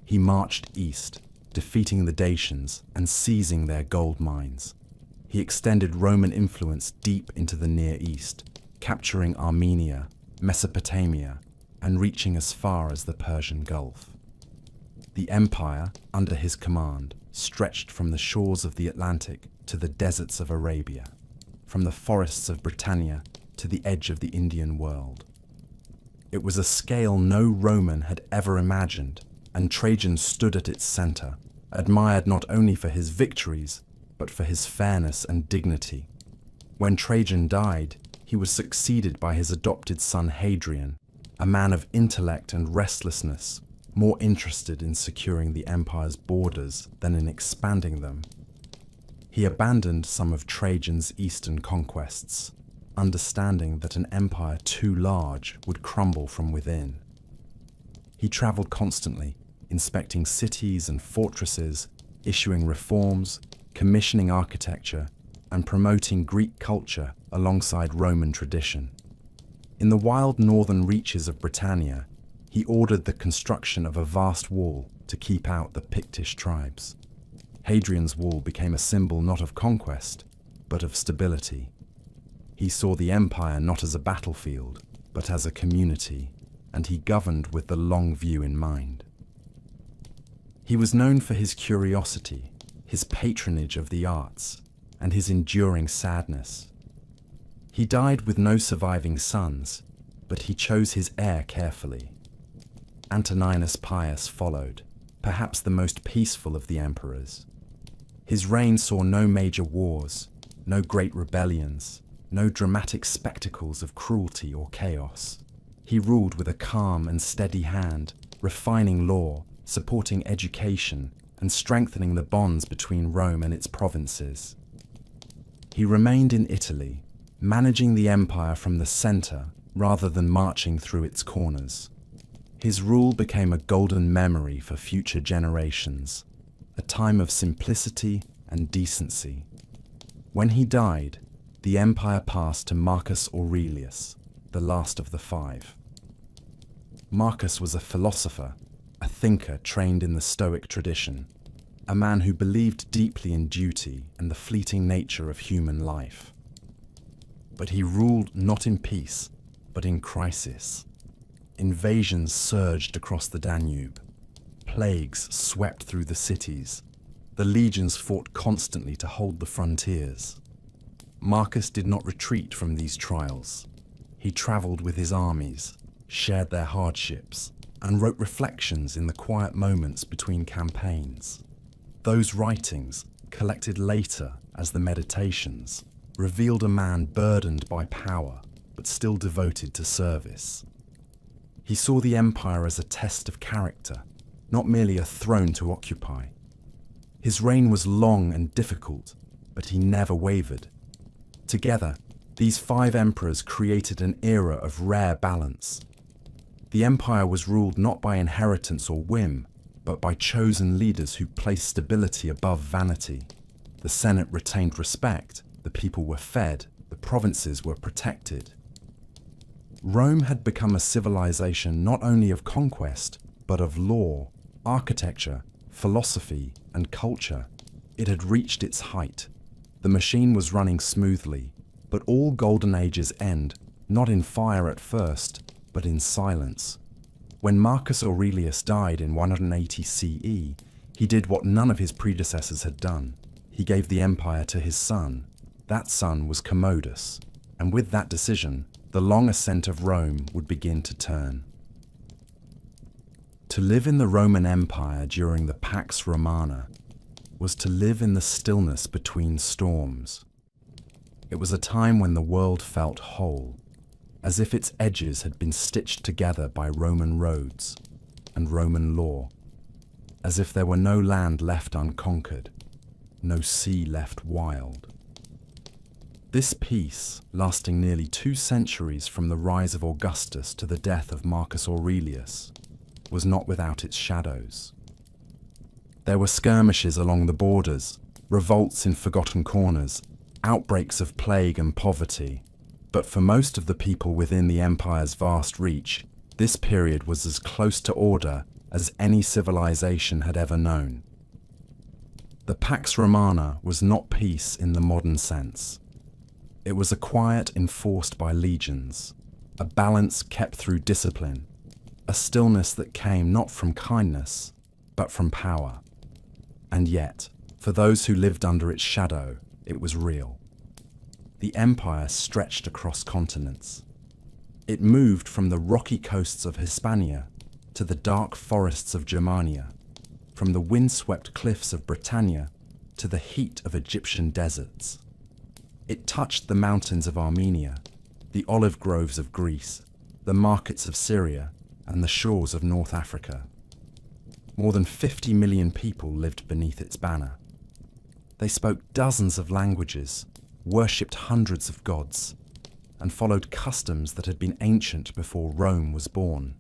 He marched east, defeating the Dacians and seizing their gold mines. He extended Roman influence deep into the Near East, capturing Armenia, Mesopotamia, and reaching as far as the Persian Gulf. The empire, under his command, stretched from the shores of the Atlantic to the deserts of Arabia, from the forests of Britannia to the edge of the Indian world. It was a scale no Roman had ever imagined, and Trajan stood at its center, admired not only for his victories, but for his fairness and dignity. When Trajan died, he was succeeded by his adopted son Hadrian, a man of intellect and restlessness, more interested in securing the empire's borders than in expanding them. He abandoned some of Trajan's eastern conquests, understanding that an empire too large would crumble from within. He traveled constantly, inspecting cities and fortresses, issuing reforms, commissioning architecture, and promoting Greek culture alongside Roman tradition. In the wild northern reaches of Britannia, he ordered the construction of a vast wall to keep out the Pictish tribes. Hadrian's wall became a symbol not of conquest, but of stability. He saw the empire not as a battlefield, but as a community, and he governed with the long view in mind. He was known for his curiosity, his patronage of the arts, and his enduring sadness. He died with no surviving sons, but he chose his heir carefully. Antoninus Pius followed, perhaps the most peaceful of the emperors. His reign saw no major wars, no great rebellions, no dramatic spectacles of cruelty or chaos. He ruled with a calm and steady hand, refining law, supporting education, and strengthening the bonds between Rome and its provinces. He remained in Italy, managing the empire from the center rather than marching through its corners. His rule became a golden memory for future generations, a time of simplicity and decency. When he died, the empire passed to Marcus Aurelius, the last of the 5. Marcus was a philosopher, a thinker trained in the Stoic tradition, a man who believed deeply in duty and the fleeting nature of human life. But he ruled not in peace, but in crisis. Invasions surged across the Danube. Plagues swept through the cities. The legions fought constantly to hold the frontiers. Marcus did not retreat from these trials. He traveled with his armies, shared their hardships, and wrote reflections in the quiet moments between campaigns. Those writings, collected later as the Meditations, revealed a man burdened by power, but still devoted to service. He saw the empire as a test of character, not merely a throne to occupy. His reign was long and difficult, but he never wavered. Together, these 5 emperors created an era of rare balance. The empire was ruled not by inheritance or whim, but by chosen leaders who placed stability above vanity. The Senate retained respect, the people were fed, the provinces were protected. Rome had become a civilization not only of conquest, but of law, architecture, philosophy, and culture. It had reached its height. The machine was running smoothly, but all golden ages end, not in fire at first, but in silence. When Marcus Aurelius died in 180 CE, he did what none of his predecessors had done. He gave the empire to his son, That son was Commodus, and with that decision, the long ascent of Rome would begin to turn. To live in the Roman Empire during the Pax Romana was to live in the stillness between storms. It was a time when the world felt whole, as if its edges had been stitched together by Roman roads and Roman law, as if there were no land left unconquered, no sea left wild. This peace, lasting nearly 2 centuries from the rise of Augustus to the death of Marcus Aurelius, was not without its shadows. There were skirmishes along the borders, revolts in forgotten corners, outbreaks of plague and poverty, but for most of the people within the empire's vast reach, this period was as close to order as any civilization had ever known. The Pax Romana was not peace in the modern sense. It was a quiet enforced by legions, a balance kept through discipline, a stillness that came not from kindness, but from power. And yet, for those who lived under its shadow, it was real. The empire stretched across continents. It moved from the rocky coasts of Hispania to the dark forests of Germania, from the windswept cliffs of Britannia to the heat of Egyptian deserts. It touched the mountains of Armenia, the olive groves of Greece, the markets of Syria, and the shores of North Africa. More than 50 million people lived beneath its banner. They spoke dozens of languages, worshipped hundreds of gods, and followed customs that had been ancient before Rome was born.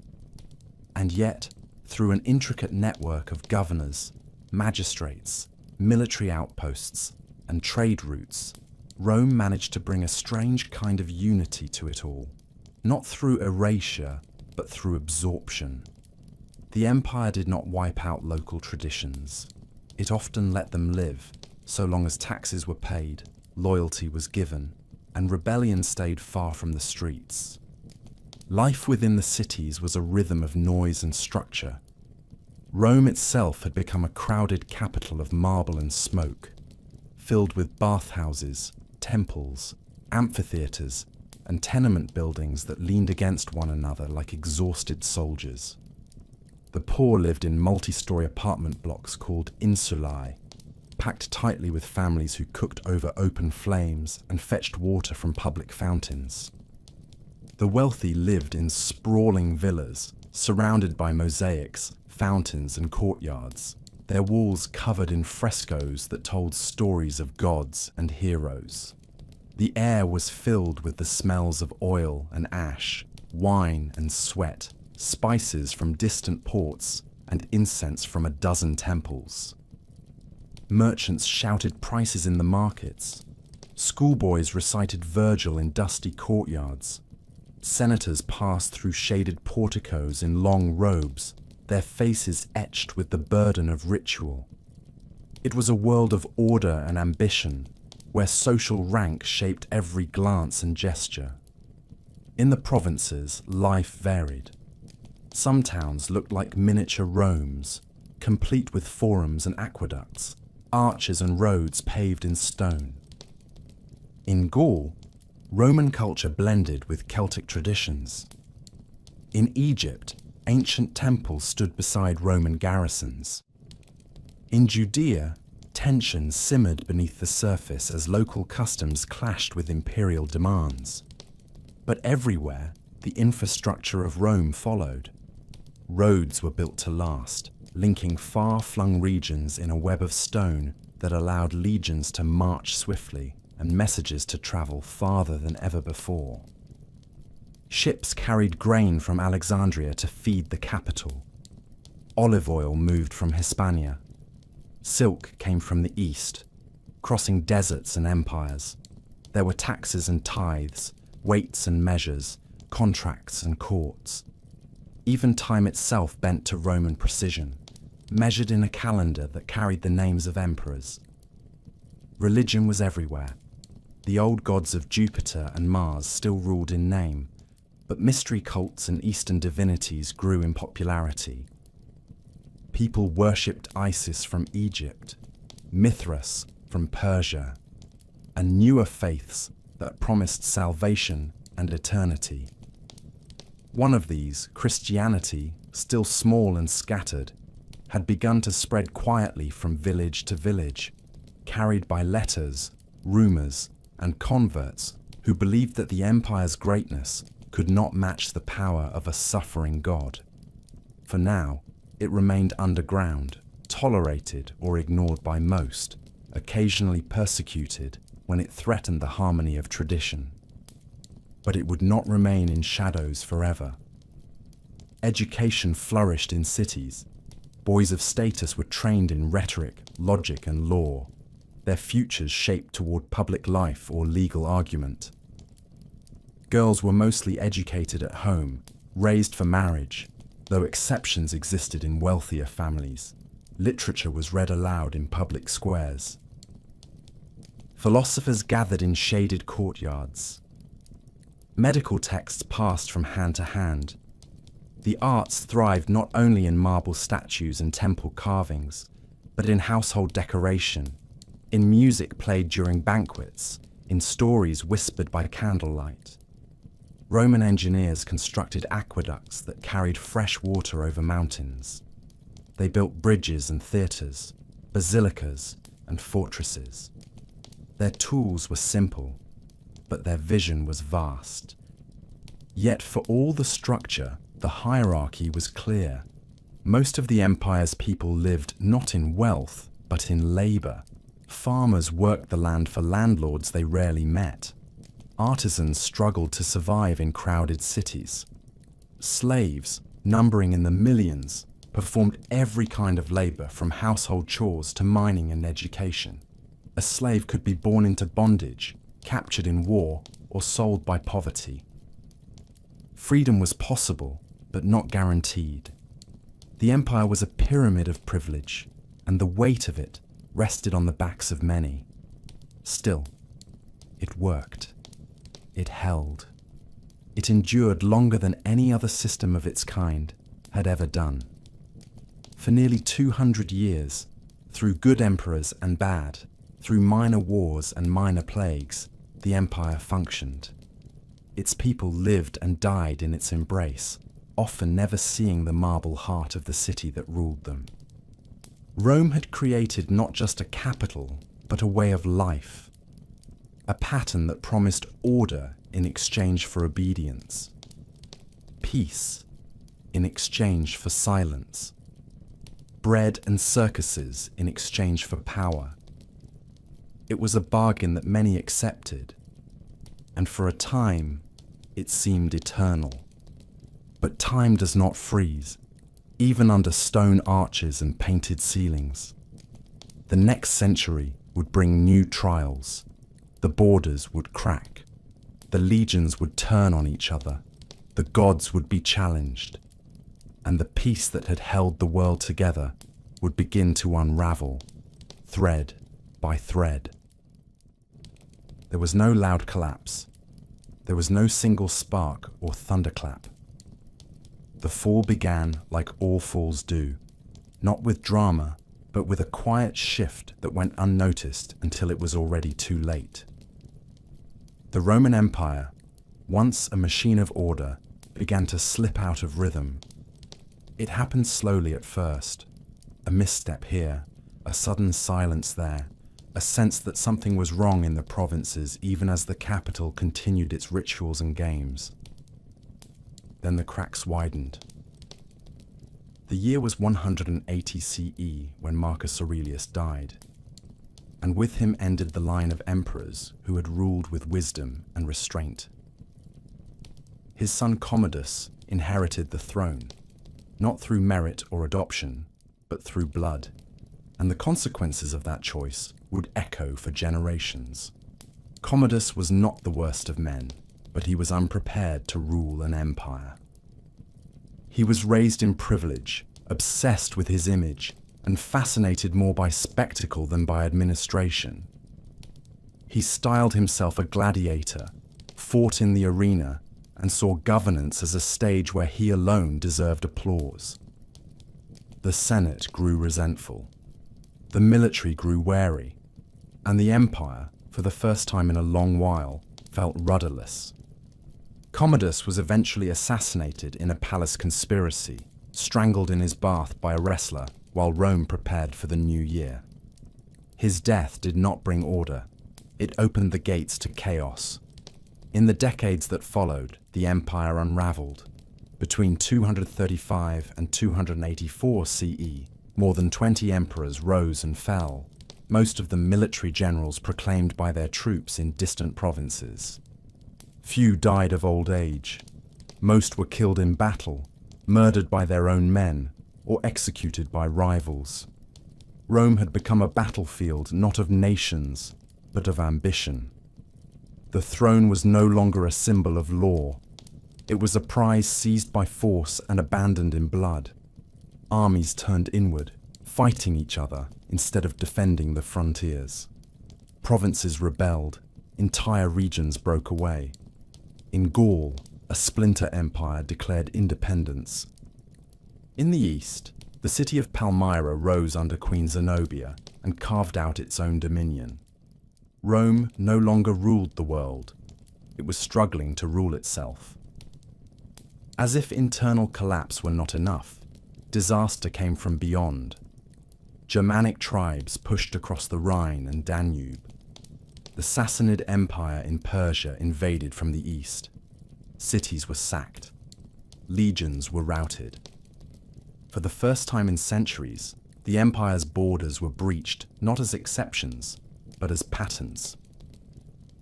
And yet, through an intricate network of governors, magistrates, military outposts, and trade routes, Rome managed to bring a strange kind of unity to it all, not through erasure, but through absorption. The empire did not wipe out local traditions. It often let them live, so long as taxes were paid, loyalty was given, and rebellion stayed far from the streets. Life within the cities was a rhythm of noise and structure. Rome itself had become a crowded capital of marble and smoke, filled with bathhouses, temples, amphitheatres, and tenement buildings that leaned against one another like exhausted soldiers. The poor lived in multi-story apartment blocks called insulae, packed tightly with families who cooked over open flames and fetched water from public fountains. The wealthy lived in sprawling villas, surrounded by mosaics, fountains, and courtyards, their walls covered in frescoes that told stories of gods and heroes. The air was filled with the smells of oil and ash, wine and sweat, spices from distant ports, and incense from a dozen temples. Merchants shouted prices in the markets. Schoolboys recited Virgil in dusty courtyards. Senators passed through shaded porticos in long robes, their faces etched with the burden of ritual. It was a world of order and ambition, where social rank shaped every glance and gesture. In the provinces, life varied. Some towns looked like miniature Romes, complete with forums and aqueducts, arches and roads paved in stone. In Gaul, Roman culture blended with Celtic traditions. In Egypt, ancient temples stood beside Roman garrisons. In Judea, tension simmered beneath the surface as local customs clashed with imperial demands. But everywhere, the infrastructure of Rome followed. Roads were built to last, linking far-flung regions in a web of stone that allowed legions to march swiftly and messages to travel farther than ever before. Ships carried grain from Alexandria to feed the capital. Olive oil moved from Hispania. Silk came from the east, crossing deserts and empires. There were taxes and tithes, weights and measures, contracts and courts. Even time itself bent to Roman precision, measured in a calendar that carried the names of emperors. Religion was everywhere. The old gods of Jupiter and Mars still ruled in name, but mystery cults and Eastern divinities grew in popularity. People worshipped Isis from Egypt, Mithras from Persia, and newer faiths that promised salvation and eternity. One of these, Christianity, still small and scattered, had begun to spread quietly from village to village, carried by letters, rumors, and converts who believed that the empire's greatness could not match the power of a suffering God. For now, it remained underground, tolerated or ignored by most, occasionally persecuted when it threatened the harmony of tradition. But it would not remain in shadows forever. Education flourished in cities. Boys of status were trained in rhetoric, logic, and law, their futures shaped toward public life or legal argument. Girls were mostly educated at home, raised for marriage, though exceptions existed in wealthier families. Literature was read aloud in public squares. Philosophers gathered in shaded courtyards. Medical texts passed from hand to hand. The arts thrived not only in marble statues and temple carvings, but in household decoration, in music played during banquets, in stories whispered by candlelight. Roman engineers constructed aqueducts that carried fresh water over mountains. They built bridges and theatres, basilicas and fortresses. Their tools were simple, but their vision was vast. Yet for all the structure, the hierarchy was clear. Most of the empire's people lived not in wealth, but in labour. Farmers worked the land for landlords they rarely met. Artisans struggled to survive in crowded cities. Slaves, numbering in the millions, performed every kind of labour from household chores to mining and education. A slave could be born into bondage, captured in war, or sold by poverty. Freedom was possible, but not guaranteed. The empire was a pyramid of privilege, and the weight of it rested on the backs of many. Still, it worked. It held. It endured longer than any other system of its kind had ever done. For nearly 200 years, through good emperors and bad, through minor wars and minor plagues, the empire functioned. Its people lived and died in its embrace, often never seeing the marble heart of the city that ruled them. Rome had created not just a capital, but a way of life, a pattern that promised order in exchange for obedience, peace in exchange for silence, bread and circuses in exchange for power. It was a bargain that many accepted, and for a time it seemed eternal. But time does not freeze, even under stone arches and painted ceilings. The next century would bring new trials. The borders would crack. The legions would turn on each other. The gods would be challenged. And the peace that had held the world together would begin to unravel, thread by thread. There was no loud collapse. There was no single spark or thunderclap. The fall began like all falls do, not with drama, but with a quiet shift that went unnoticed until it was already too late. The Roman Empire, once a machine of order, began to slip out of rhythm. It happened slowly at first. A misstep here, a sudden silence there, a sense that something was wrong in the provinces even as the capital continued its rituals and games. Then the cracks widened. The year was 180 CE when Marcus Aurelius died, and with him ended the line of emperors who had ruled with wisdom and restraint. His son Commodus inherited the throne, not through merit or adoption, but through blood, and the consequences of that choice would echo for generations. Commodus was not the worst of men, but he was unprepared to rule an empire. He was raised in privilege, obsessed with his image, and fascinated more by spectacle than by administration. He styled himself a gladiator, fought in the arena, and saw governance as a stage where he alone deserved applause. The Senate grew resentful. The military grew wary, and the empire, for for the first time in a long while, felt rudderless. Commodus was eventually assassinated in a palace conspiracy, strangled in his bath by a wrestler while Rome prepared for the new year. His death did not bring order. It opened the gates to chaos. In the decades that followed, the empire unraveled. Between 235 and 284 CE, more than 20 emperors rose and fell, most of them military generals proclaimed by their troops in distant provinces. Few died of old age. Most were killed in battle, murdered by their own men, or executed by rivals. Rome had become a battlefield not of nations, but of ambition. The throne was no longer a symbol of law. It was a prize seized by force and abandoned in blood. Armies turned inward, fighting each other instead of defending the frontiers. Provinces rebelled, entire regions broke away. In Gaul, a splinter empire declared independence. In the east, the city of Palmyra rose under Queen Zenobia and carved out its own dominion. Rome no longer ruled the world. It was struggling to rule itself. As if internal collapse were not enough, disaster came from beyond. Germanic tribes pushed across the Rhine and Danube. The Sassanid Empire in Persia invaded from the east. Cities were sacked. Legions were routed. For the first time in centuries, the empire's borders were breached not as exceptions, but as patterns.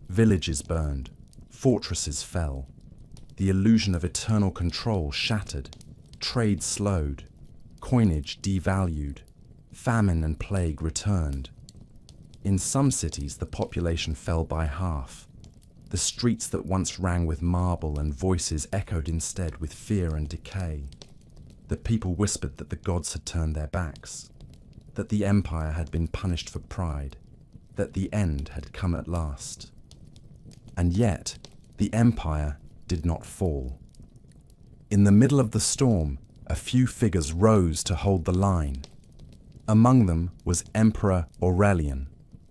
Villages burned, fortresses fell. The illusion of eternal control shattered, trade slowed, coinage devalued, famine and plague returned. In some cities, the population fell by half. The streets that once rang with marble and voices echoed instead with fear and decay. The people whispered that the gods had turned their backs, that the empire had been punished for pride, that the end had come at last. And yet, the empire did not fall. In the middle of the storm, a few figures rose to hold the line. Among them was Emperor Aurelian,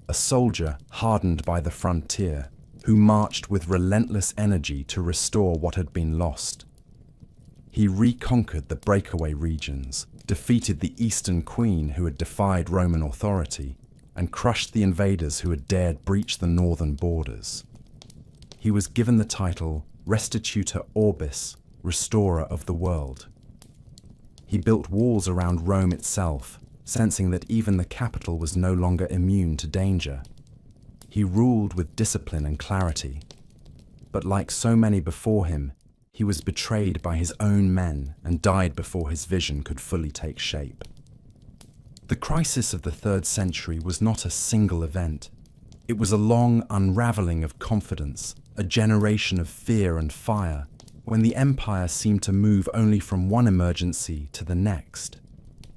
a soldier hardened by the frontier, who marched with relentless energy to restore what had been lost. He reconquered the breakaway regions, defeated the Eastern Queen who had defied Roman authority, and crushed the invaders who had dared breach the northern borders. He was given the title Restitutor Orbis, Restorer of the World. He built walls around Rome itself, sensing that even the capital was no longer immune to danger. He ruled with discipline and clarity. But like so many before him, he was betrayed by his own men and died before his vision could fully take shape. The crisis of the 3rd century was not a single event. It was a long unraveling of confidence, a generation of fear and fire, when the empire seemed to move only from one emergency to the next.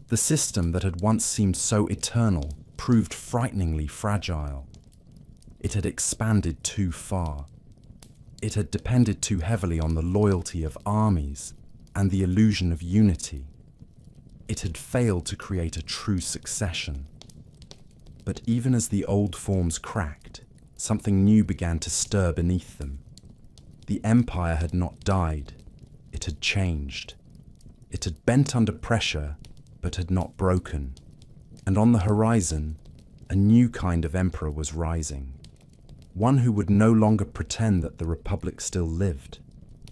The system that had once seemed so eternal proved frighteningly fragile. It had expanded too far. It had depended too heavily on the loyalty of armies and the illusion of unity. It had failed to create a true succession. But even as the old forms cracked, something new began to stir beneath them. The empire had not died. It had changed. It had bent under pressure, but had not broken. And on the horizon, a new kind of emperor was rising. One who would no longer pretend that the Republic still lived.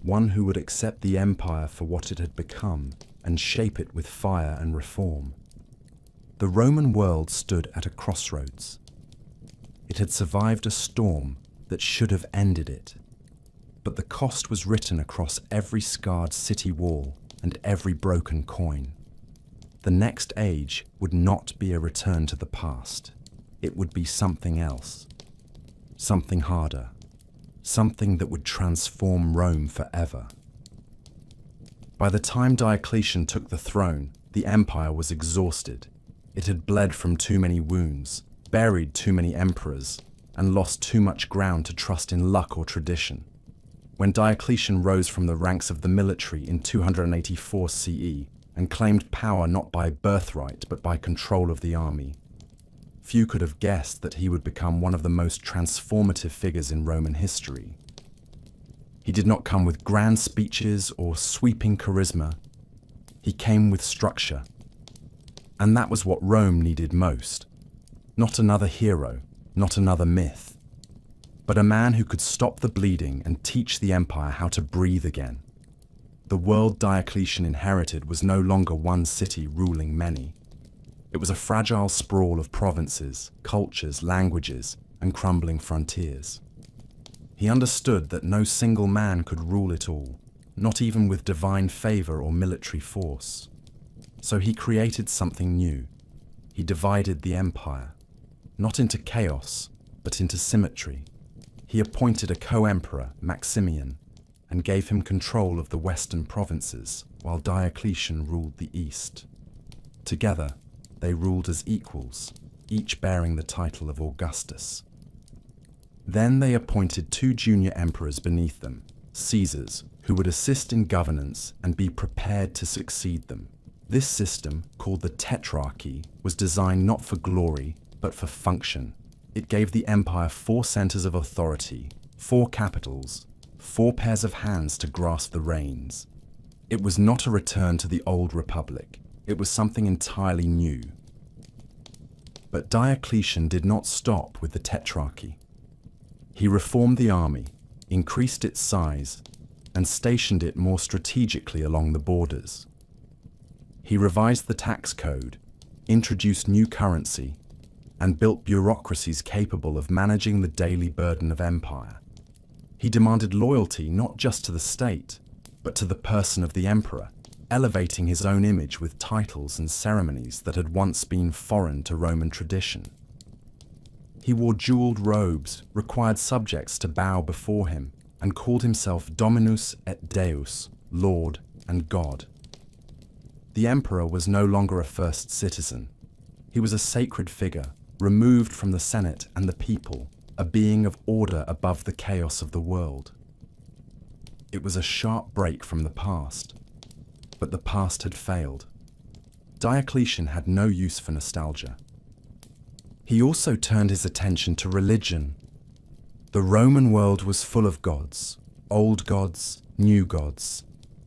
One who would accept the empire for what it had become and shape it with fire and reform. The Roman world stood at a crossroads. It had survived a storm that should have ended it. But the cost was written across every scarred city wall and every broken coin. The next age would not be a return to the past. It would be something else. Something harder. Something that would transform Rome forever. By the time Diocletian took the throne, the empire was exhausted. It had bled from too many wounds, buried too many emperors, and lost too much ground to trust in luck or tradition. When Diocletian rose from the ranks of the military in 284 CE and claimed power not by birthright but by control of the army, few could have guessed that he would become one of the most transformative figures in Roman history. He did not come with grand speeches or sweeping charisma. He came with structure. And that was what Rome needed most. Not another hero, not another myth, but a man who could stop the bleeding and teach the empire how to breathe again. The world Diocletian inherited was no longer one city ruling many. It was a fragile sprawl of provinces, cultures, languages, and crumbling frontiers. He understood that no single man could rule it all, not even with divine favor or military force. So he created something new. He divided the empire, not into chaos, but into symmetry. He appointed a co-emperor, Maximian, and gave him control of the western provinces, while Diocletian ruled the east. Together, they ruled as equals, each bearing the title of Augustus. Then they appointed 2 junior emperors beneath them, Caesars, who would assist in governance and be prepared to succeed them. This system, called the Tetrarchy, was designed not for glory, but for function. It gave the empire 4 centers of authority, 4 capitals, 4 pairs of hands to grasp the reins. It was not a return to the old republic. It was something entirely new. But Diocletian did not stop with the Tetrarchy. He reformed the army, increased its size, and stationed it more strategically along the borders. He revised the tax code, introduced new currency, and built bureaucracies capable of managing the daily burden of empire. He demanded loyalty not just to the state, but to the person of the emperor, elevating his own image with titles and ceremonies that had once been foreign to Roman tradition. He wore jeweled robes, required subjects to bow before him, and called himself Dominus et Deus, Lord and God. The emperor was no longer a first citizen. He was a sacred figure, removed from the Senate and the people, a being of order above the chaos of the world. It was a sharp break from the past, but the past had failed. Diocletian had no use for nostalgia. He also turned his attention to religion. The Roman world was full of gods, old gods, new gods,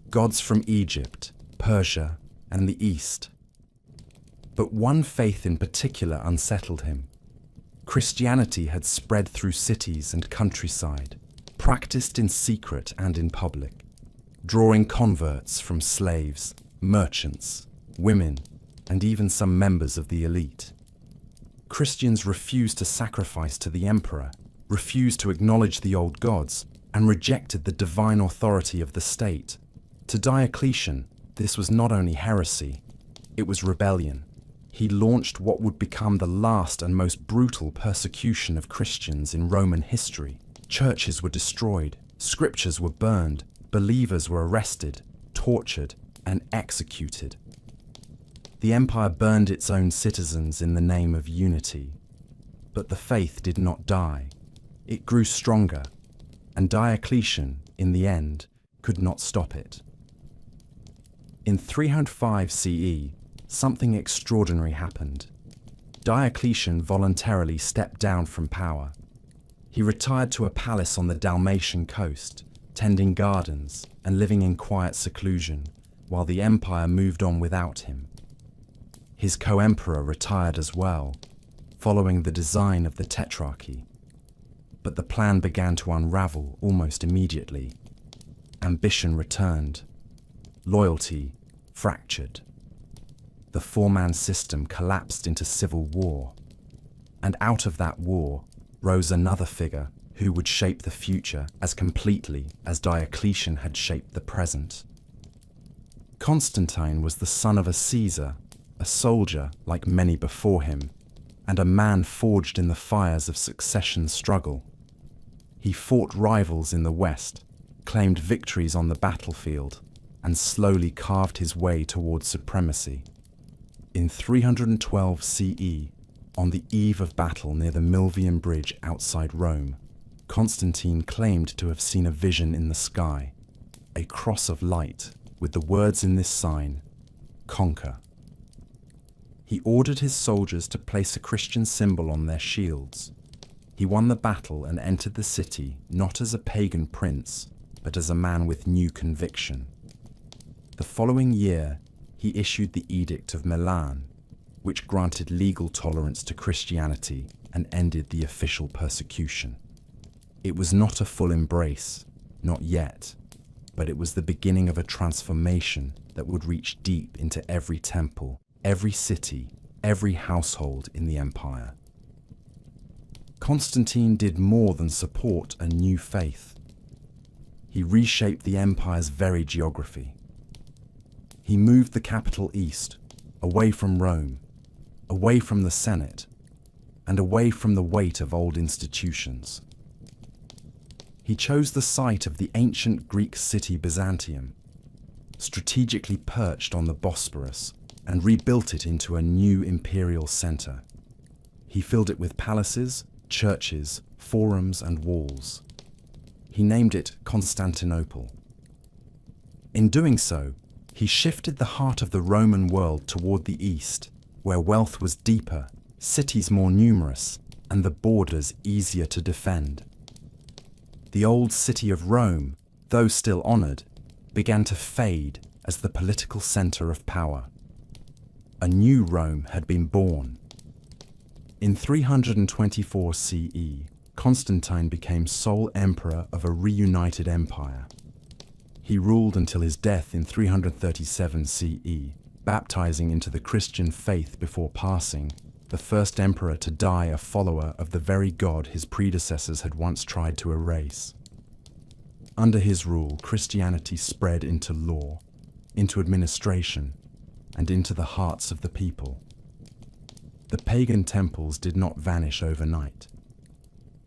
gods from Egypt, Persia, and the East. But one faith in particular unsettled him. Christianity had spread through cities and countryside, practiced in secret and in public, drawing converts from slaves, merchants, women, and even some members of the elite. Christians refused to sacrifice to the emperor, refused to acknowledge the old gods, and rejected the divine authority of the state. To Diocletian, this was not only heresy, it was rebellion. He launched what would become the last and most brutal persecution of Christians in Roman history. Churches were destroyed, scriptures were burned, believers were arrested, tortured, and executed. The empire burned its own citizens in the name of unity. But the faith did not die. It grew stronger, and Diocletian, in the end, could not stop it. In 305 CE, something extraordinary happened. Diocletian voluntarily stepped down from power. He retired to a palace on the Dalmatian coast, tending gardens and living in quiet seclusion, while the empire moved on without him. His co-emperor retired as well, following the design of the Tetrarchy. But the plan began to unravel almost immediately. Ambition returned. Loyalty fractured. The 4-man system collapsed into civil war. And out of that war rose another figure who would shape the future as completely as Diocletian had shaped the present. Constantine was the son of a Caesar, a soldier like many before him, and a man forged in the fires of succession struggle. He fought rivals in the West, claimed victories on the battlefield, and slowly carved his way towards supremacy. In 312 CE, on the eve of battle near the Milvian Bridge outside Rome, Constantine claimed to have seen a vision in the sky, a cross of light with the words in this sign, "Conquer." He ordered his soldiers to place a Christian symbol on their shields. He won the battle and entered the city not as a pagan prince, but as a man with new conviction. The following year, he issued the Edict of Milan, which granted legal tolerance to Christianity and ended the official persecution. It was not a full embrace, not yet, but it was the beginning of a transformation that would reach deep into every temple, every city, every household in the empire. Constantine did more than support a new faith. He reshaped the empire's very geography. He moved the capital east, away from Rome, away from the Senate, and away from the weight of old institutions. He chose the site of the ancient Greek city Byzantium, strategically perched on the Bosporus, and rebuilt it into a new imperial center. He filled it with palaces, churches, forums, and walls. He named it Constantinople. In doing so, he shifted the heart of the Roman world toward the east, where wealth was deeper, cities more numerous, and the borders easier to defend. The old city of Rome, though still honored, began to fade as the political center of power. A new Rome had been born. In 324 CE, Constantine became sole emperor of a reunited empire. He ruled until his death in 337 CE, baptizing into the Christian faith before passing, the first emperor to die a follower of the very God his predecessors had once tried to erase. Under his rule, Christianity spread into law, into administration, and into the hearts of the people. The pagan temples did not vanish overnight.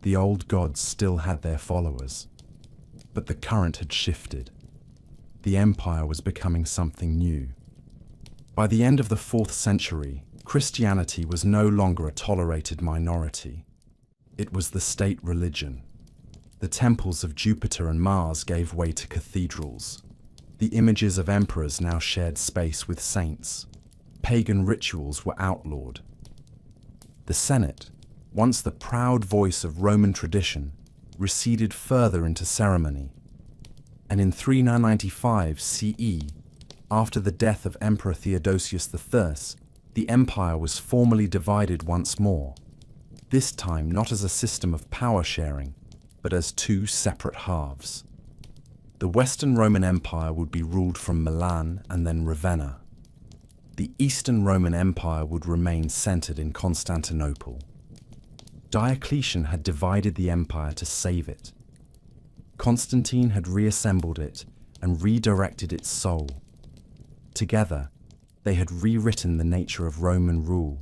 The old gods still had their followers, but the current had shifted. The empire was becoming something new. By the end of the 4th century, Christianity was no longer a tolerated minority. It was the state religion. The temples of Jupiter and Mars gave way to cathedrals. The images of emperors now shared space with saints. Pagan rituals were outlawed. The Senate, once the proud voice of Roman tradition, receded further into ceremony. And in 395 CE, after the death of Emperor Theodosius III, the empire was formally divided once more, this time not as a system of power sharing, but as two separate halves. The Western Roman Empire would be ruled from Milan and then Ravenna. The Eastern Roman Empire would remain centered in Constantinople. Diocletian had divided the empire to save it. Constantine had reassembled it and redirected its soul. Together, they had rewritten the nature of Roman rule,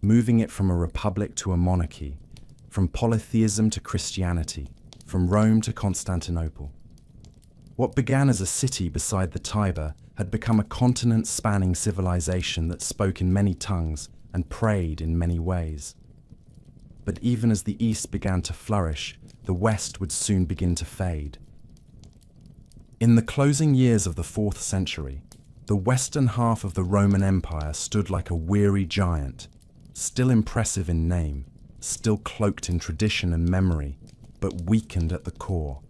moving it from a republic to a monarchy, from polytheism to Christianity, from Rome to Constantinople. What began as a city beside the Tiber had become a continent-spanning civilization that spoke in many tongues and prayed in many ways. But even as the East began to flourish, the West would soon begin to fade. In the closing years of the 4th century, the western half of the Roman Empire stood like a weary giant, still impressive in name, still cloaked in tradition and memory, but weakened at the core.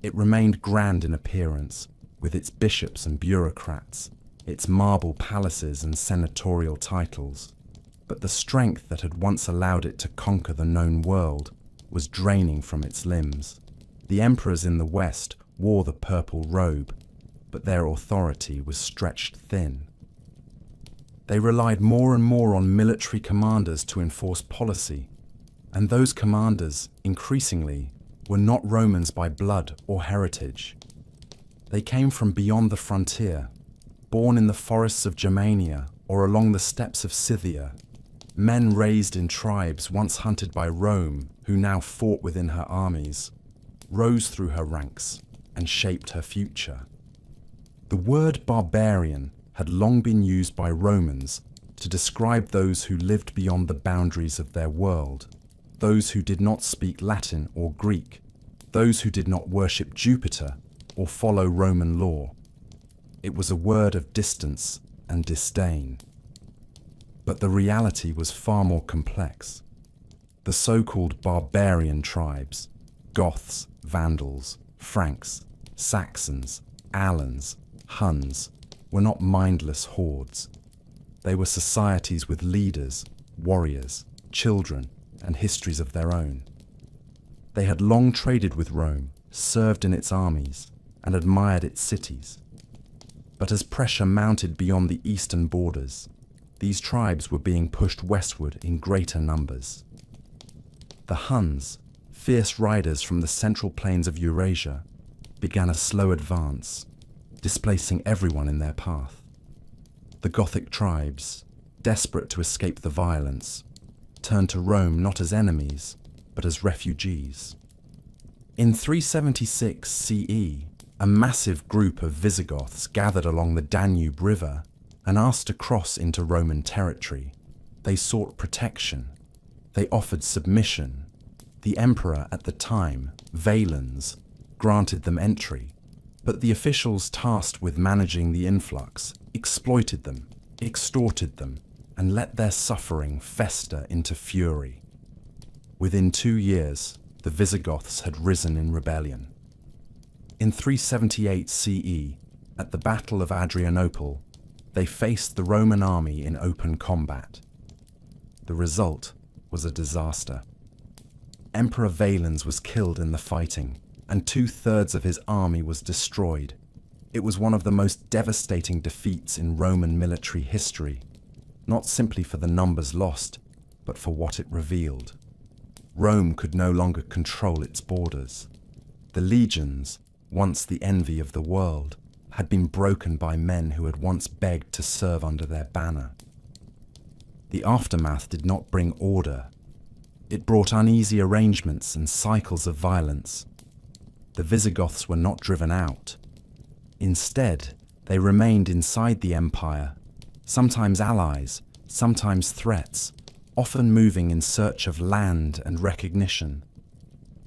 It remained grand in appearance, with its bishops and bureaucrats, its marble palaces and senatorial titles. But the strength that had once allowed it to conquer the known world was draining from its limbs. The emperors in the West wore the purple robe, but their authority was stretched thin. They relied more and more on military commanders to enforce policy, and those commanders, increasingly, were not Romans by blood or heritage. They came from beyond the frontier, born in the forests of Germania or along the steppes of Scythia, men raised in tribes once hunted by Rome who now fought within her armies, rose through her ranks, and shaped her future. The word barbarian had long been used by Romans to describe those who lived beyond the boundaries of their world, those who did not speak Latin or Greek, those who did not worship Jupiter or follow Roman law. It was a word of distance and disdain. But the reality was far more complex. The so-called barbarian tribes, Goths, Vandals, Franks, Saxons, Alans, Huns, were not mindless hordes. They were societies with leaders, warriors, children, and histories of their own. They had long traded with Rome, served in its armies, and admired its cities. But as pressure mounted beyond the eastern borders, these tribes were being pushed westward in greater numbers. The Huns, fierce riders from the central plains of Eurasia, began a slow advance, displacing everyone in their path. The Gothic tribes, desperate to escape the violence, turned to Rome not as enemies, but as refugees. In 376 CE, a massive group of Visigoths gathered along the Danube River and asked to cross into Roman territory. They sought protection. They offered submission. The emperor at the time, Valens, granted them entry, but the officials tasked with managing the influx exploited them, extorted them, and let their suffering fester into fury. Within 2 years, the Visigoths had risen in rebellion. In 378 CE, at the Battle of Adrianople, they faced the Roman army in open combat. The result was a disaster. Emperor Valens was killed in the fighting, and 2/3 of his army was destroyed. It was one of the most devastating defeats in Roman military history, not simply for the numbers lost, but for what it revealed. Rome could no longer control its borders. The legions, once the envy of the world, had been broken by men who had once begged to serve under their banner. The aftermath did not bring order. It brought uneasy arrangements and cycles of violence. The Visigoths were not driven out. Instead, they remained inside the empire, sometimes allies, sometimes threats, often moving in search of land and recognition.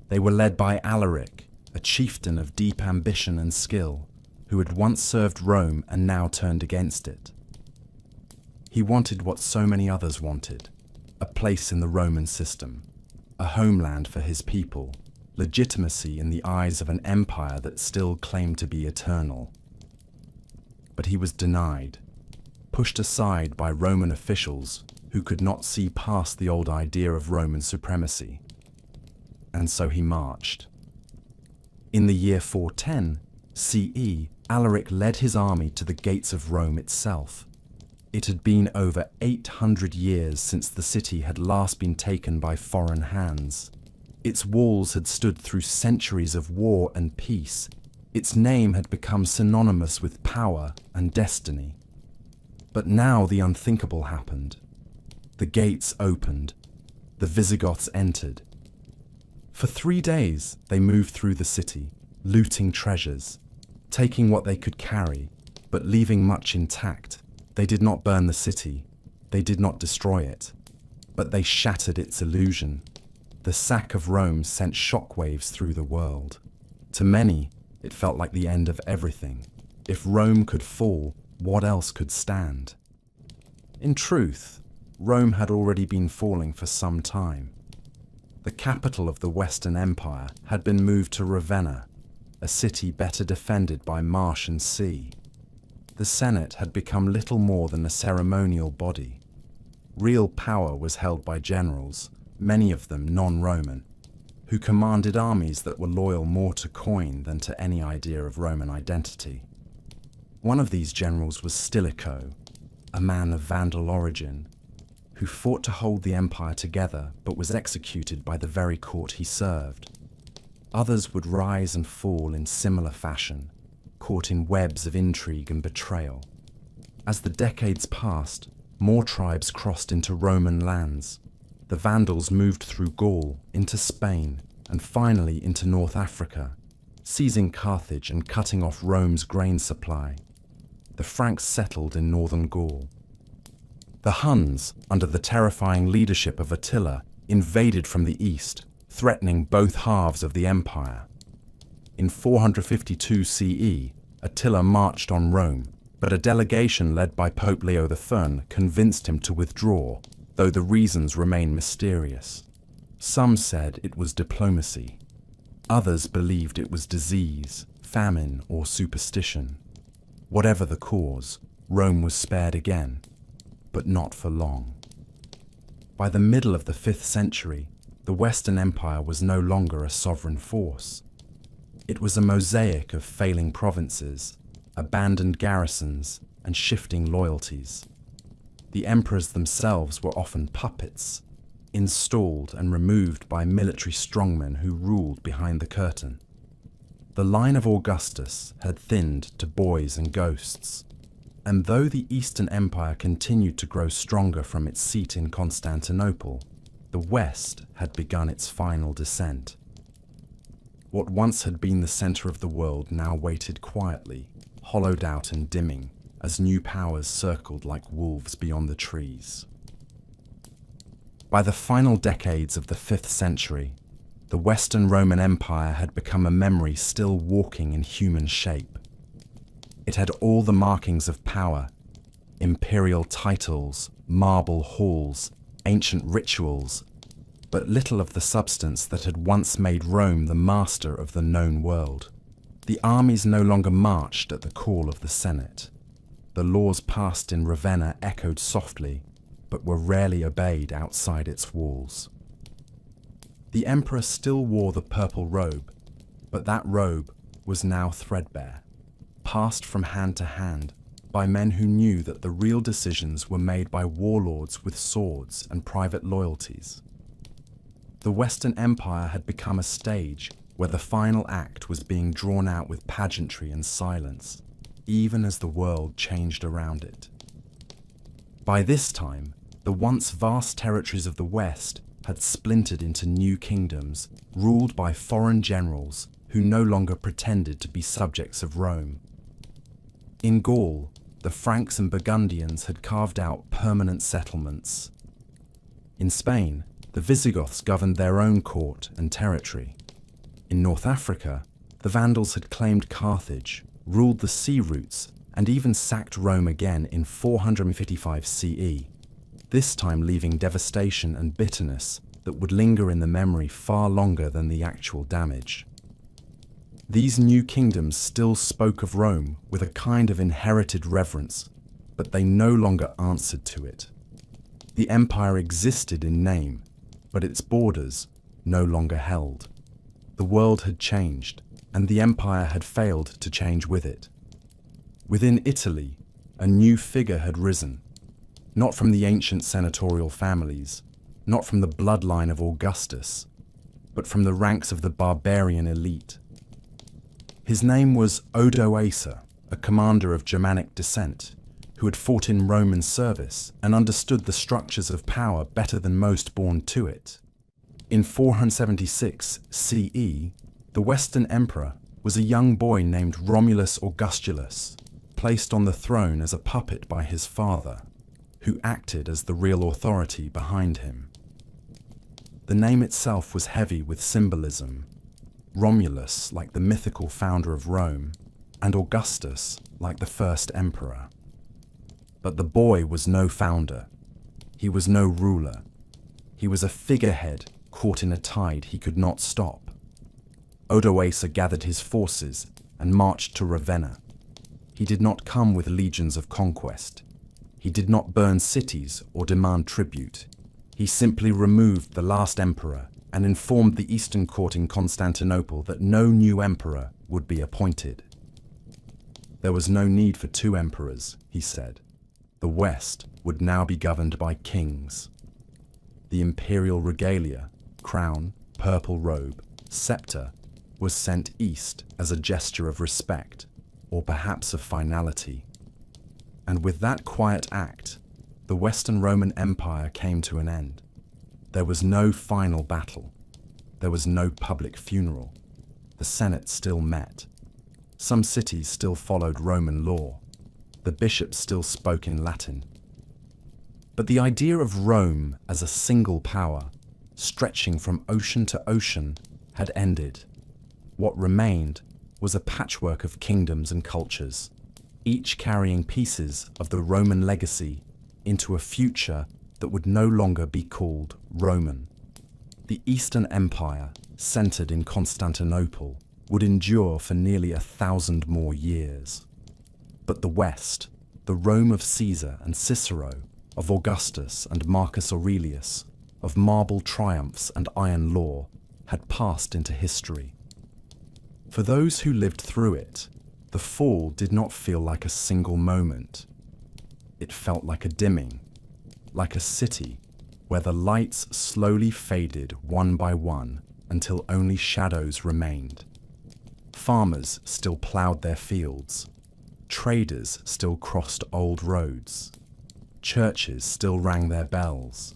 They were led by Alaric, a chieftain of deep ambition and skill, who had once served Rome and now turned against it. He wanted what so many others wanted, a place in the Roman system, a homeland for his people, legitimacy in the eyes of an empire that still claimed to be eternal. But he was denied, pushed aside by Roman officials who could not see past the old idea of Roman supremacy. And so he marched. In the year 410 CE, Alaric led his army to the gates of Rome itself. It had been over 800 years since the city had last been taken by foreign hands. Its walls had stood through centuries of war and peace. Its name had become synonymous with power and destiny. But now the unthinkable happened. The gates opened. The Visigoths entered. For 3 days, they moved through the city, looting treasures, taking what they could carry, but leaving much intact. They did not burn the city. They did not destroy it. But they shattered its illusion. The sack of Rome sent shockwaves through the world. To many, it felt like the end of everything. If Rome could fall, what else could stand? In truth, Rome had already been falling for some time. The capital of the Western Empire had been moved to Ravenna, a city better defended by marsh and sea. The Senate had become little more than a ceremonial body. Real power was held by generals, many of them non-Roman, who commanded armies that were loyal more to coin than to any idea of Roman identity. One of these generals was Stilicho, a man of Vandal origin, who fought to hold the empire together but was executed by the very court he served. Others would rise and fall in similar fashion, caught in webs of intrigue and betrayal. As the decades passed, more tribes crossed into Roman lands. The Vandals moved through Gaul, into Spain, and finally into North Africa, seizing Carthage and cutting off Rome's grain supply. The Franks settled in northern Gaul. The Huns, under the terrifying leadership of Attila, invaded from the east, threatening both halves of the empire. In 452 CE, Attila marched on Rome, but a delegation led by Pope Leo I convinced him to withdraw, though the reasons remain mysterious. Some said it was diplomacy. Others believed it was disease, famine, or superstition. Whatever the cause, Rome was spared again, but not for long. By the middle of the 5th century, the Western Empire was no longer a sovereign force. It was a mosaic of failing provinces, abandoned garrisons, and shifting loyalties. The emperors themselves were often puppets, installed and removed by military strongmen who ruled behind the curtain. The line of Augustus had thinned to boys and ghosts, and though the Eastern Empire continued to grow stronger from its seat in Constantinople, the West had begun its final descent. What once had been the center of the world now waited quietly, hollowed out and dimming, as new powers circled like wolves beyond the trees. By the final decades of the 5th century, the Western Roman Empire had become a memory still walking in human shape. It had all the markings of power: imperial titles, marble halls, ancient rituals, but little of the substance that had once made Rome the master of the known world. The armies no longer marched at the call of the Senate. The laws passed in Ravenna echoed softly, but were rarely obeyed outside its walls. The emperor still wore the purple robe, but that robe was now threadbare, passed from hand to hand by men who knew that the real decisions were made by warlords with swords and private loyalties. The Western Empire had become a stage where the final act was being drawn out with pageantry and silence, even as the world changed around it. By this time, the once vast territories of the West had splintered into new kingdoms, ruled by foreign generals who no longer pretended to be subjects of Rome. In Gaul, the Franks and Burgundians had carved out permanent settlements. In Spain, the Visigoths governed their own court and territory. In North Africa, the Vandals had claimed Carthage, ruled the sea routes, and even sacked Rome again in 455 CE, this time leaving devastation and bitterness that would linger in the memory far longer than the actual damage. These new kingdoms still spoke of Rome with a kind of inherited reverence, but they no longer answered to it. The empire existed in name, but its borders no longer held. The world had changed, and the empire had failed to change with it. Within Italy, a new figure had risen, not from the ancient senatorial families, not from the bloodline of Augustus, but from the ranks of the barbarian elite. His name was Odoacer, a commander of Germanic descent, who had fought in Roman service and understood the structures of power better than most born to it. In 476 CE, the Western emperor was a young boy named Romulus Augustulus, placed on the throne as a puppet by his father, who acted as the real authority behind him. The name itself was heavy with symbolism. Romulus, like the mythical founder of Rome, and Augustus, like the first emperor. But the boy was no founder. He was no ruler. He was a figurehead caught in a tide he could not stop. Odoacer gathered his forces and marched to Ravenna. He did not come with legions of conquest. He did not burn cities or demand tribute. He simply removed the last emperor and informed the Eastern court in Constantinople that no new emperor would be appointed. There was no need for two emperors, he said. The West would now be governed by kings. The imperial regalia, crown, purple robe, scepter, was sent east as a gesture of respect, or perhaps of finality. And with that quiet act, the Western Roman Empire came to an end. There was no final battle. There was no public funeral. The Senate still met. Some cities still followed Roman law. The bishops still spoke in Latin. But the idea of Rome as a single power, stretching from ocean to ocean, had ended. What remained was a patchwork of kingdoms and cultures. each carrying pieces of the Roman legacy into a future that would no longer be called Roman. The Eastern Empire, centered in Constantinople, would endure for nearly 1,000 more years. But the West, the Rome of Caesar and Cicero, of Augustus and Marcus Aurelius, of marble triumphs and iron law, had passed into history. For those who lived through it, the fall did not feel like a single moment. It felt like a dimming, like a city where the lights slowly faded one by one until only shadows remained. Farmers still plowed their fields. Traders still crossed old roads. Churches still rang their bells.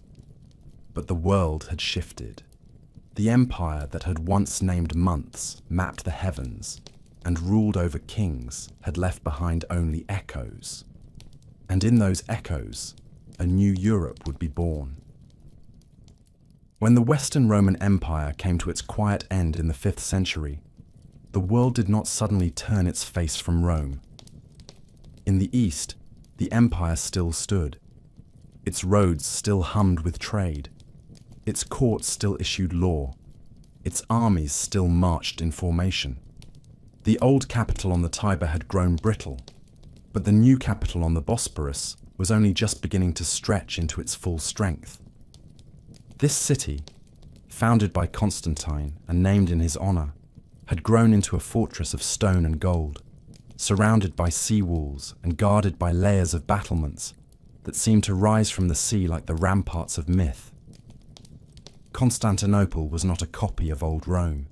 But the world had shifted. The empire that had once named months, mapped the heavens, and ruled over kings had left behind only echoes. And in those echoes, a new Europe would be born. When the Western Roman Empire came to its quiet end in the 5th century, the world did not suddenly turn its face from Rome. In the East, the empire still stood. Its roads still hummed with trade. Its courts still issued law. Its armies still marched in formation. The old capital on the Tiber had grown brittle, but the new capital on the Bosporus was only just beginning to stretch into its full strength. This city, founded by Constantine and named in his honor, had grown into a fortress of stone and gold, surrounded by sea walls and guarded by layers of battlements that seemed to rise from the sea like the ramparts of myth. Constantinople was not a copy of old Rome.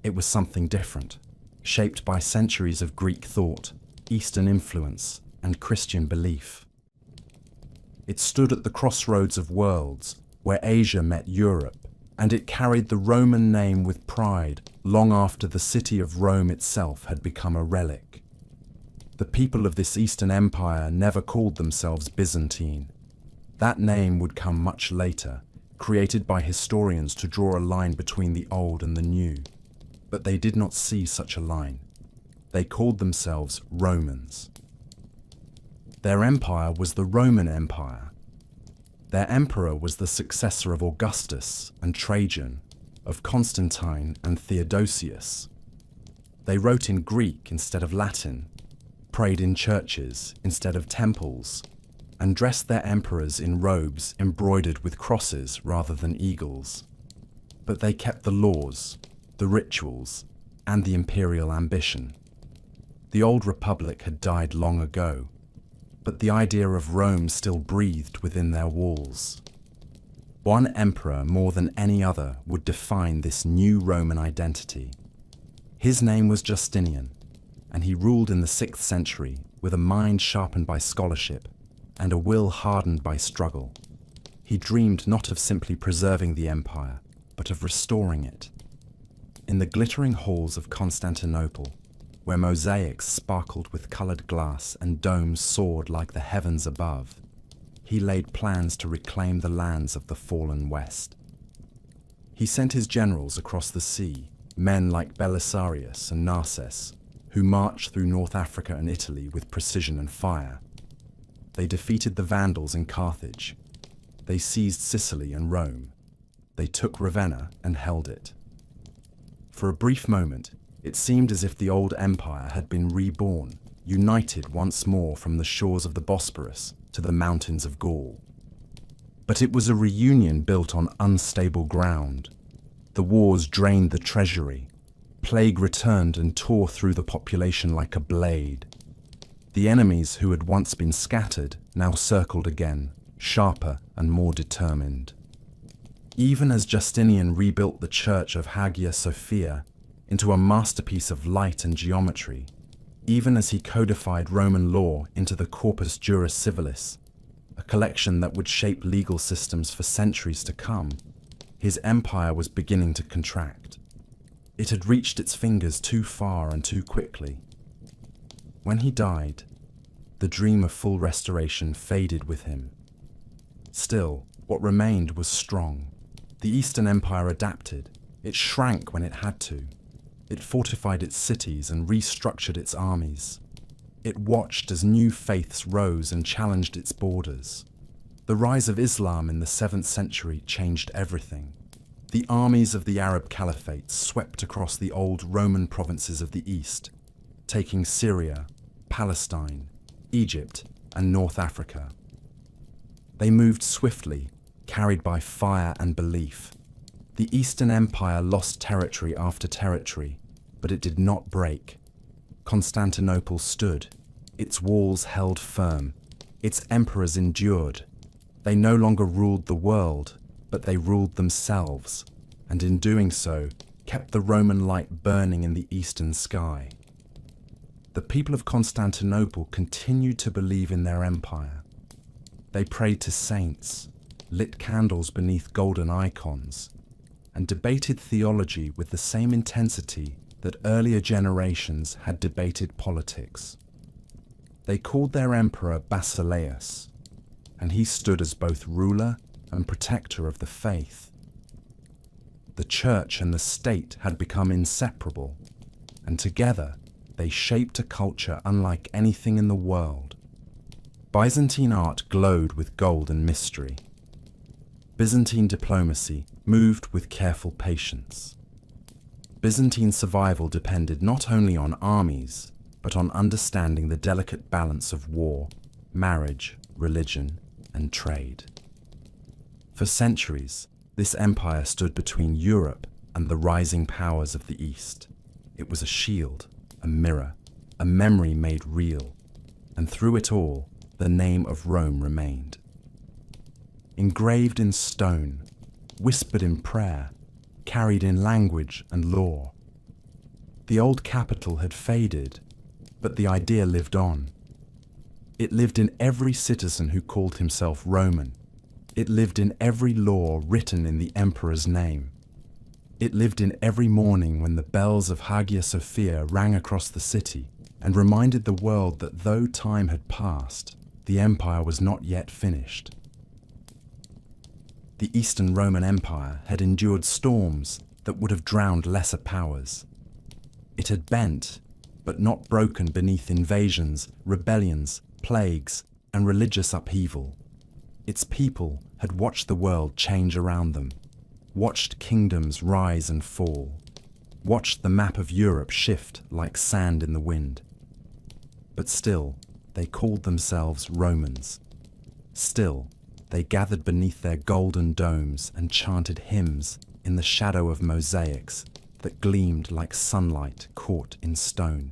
It was something different, shaped by centuries of Greek thought, Eastern influence, and Christian belief. It stood at the crossroads of worlds, where Asia met Europe, and it carried the Roman name with pride long after the city of Rome itself had become a relic. The people of this Eastern Empire never called themselves Byzantine. That name would come much later, created by historians to draw a line between the old and the new. But they did not see such a line. They called themselves Romans. Their empire was the Roman Empire. Their emperor was the successor of Augustus and Trajan, of Constantine and Theodosius. They wrote in Greek instead of Latin, prayed in churches instead of temples, and dressed their emperors in robes embroidered with crosses rather than eagles. But they kept the laws, the rituals, and the imperial ambition. The old republic had died long ago, but the idea of Rome still breathed within their walls. One emperor more than any other would define this new Roman identity. His name was Justinian, and he ruled in the 6th century with a mind sharpened by scholarship and a will hardened by struggle. He dreamed not of simply preserving the empire, but of restoring it. In the glittering halls of Constantinople, where mosaics sparkled with colored glass and domes soared like the heavens above, he laid plans to reclaim the lands of the fallen West. He sent his generals across the sea, men like Belisarius and Narses, who marched through North Africa and Italy with precision and fire. They defeated the Vandals in Carthage. They seized Sicily and Rome. They took Ravenna and held it. For a brief moment, it seemed as if the old empire had been reborn, united once more from the shores of the Bosporus to the mountains of Gaul. But it was a reunion built on unstable ground. The wars drained the treasury. Plague returned and tore through the population like a blade. The enemies who had once been scattered now circled again, sharper and more determined. Even as Justinian rebuilt the church of Hagia Sophia into a masterpiece of light and geometry, even as he codified Roman law into the Corpus Juris Civilis, a collection that would shape legal systems for centuries to come, his empire was beginning to contract. It had reached its fingers too far and too quickly. When he died, the dream of full restoration faded with him. Still, what remained was strong. The Eastern Empire adapted. It shrank when it had to. It fortified its cities and restructured its armies. It watched as new faiths rose and challenged its borders. The rise of Islam in the 7th century changed everything. The armies of the Arab Caliphate swept across the old Roman provinces of the East, taking Syria, Palestine, Egypt, and North Africa. They moved swiftly, carried by fire and belief. The Eastern Empire lost territory after territory, but it did not break. Constantinople stood. Its walls held firm. Its emperors endured. They no longer ruled the world, but they ruled themselves, and in doing so, kept the Roman light burning in the eastern sky. The people of Constantinople continued to believe in their empire. They prayed to saints, lit candles beneath golden icons, and debated theology with the same intensity that earlier generations had debated politics. They called their emperor Basileus, and he stood as both ruler and protector of the faith. The church and the state had become inseparable, and together they shaped a culture unlike anything in the world. Byzantine art glowed with gold and mystery. Byzantine diplomacy moved with careful patience. Byzantine survival depended not only on armies, but on understanding the delicate balance of war, marriage, religion, and trade. For centuries, this empire stood between Europe and the rising powers of the East. It was a shield, a mirror, a memory made real, and through it all, the name of Rome remained. Engraved in stone, whispered in prayer, carried in language and lore. The old capital had faded, but the idea lived on. It lived in every citizen who called himself Roman. It lived in every law written in the emperor's name. It lived in every morning when the bells of Hagia Sophia rang across the city and reminded the world that though time had passed, the empire was not yet finished. The Eastern Roman Empire had endured storms that would have drowned lesser powers. It had bent, but not broken beneath invasions, rebellions, plagues, and religious upheaval. Its people had watched the world change around them, watched kingdoms rise and fall, watched the map of Europe shift like sand in the wind. But still, they called themselves Romans. Still, they gathered beneath their golden domes and chanted hymns in the shadow of mosaics that gleamed like sunlight caught in stone.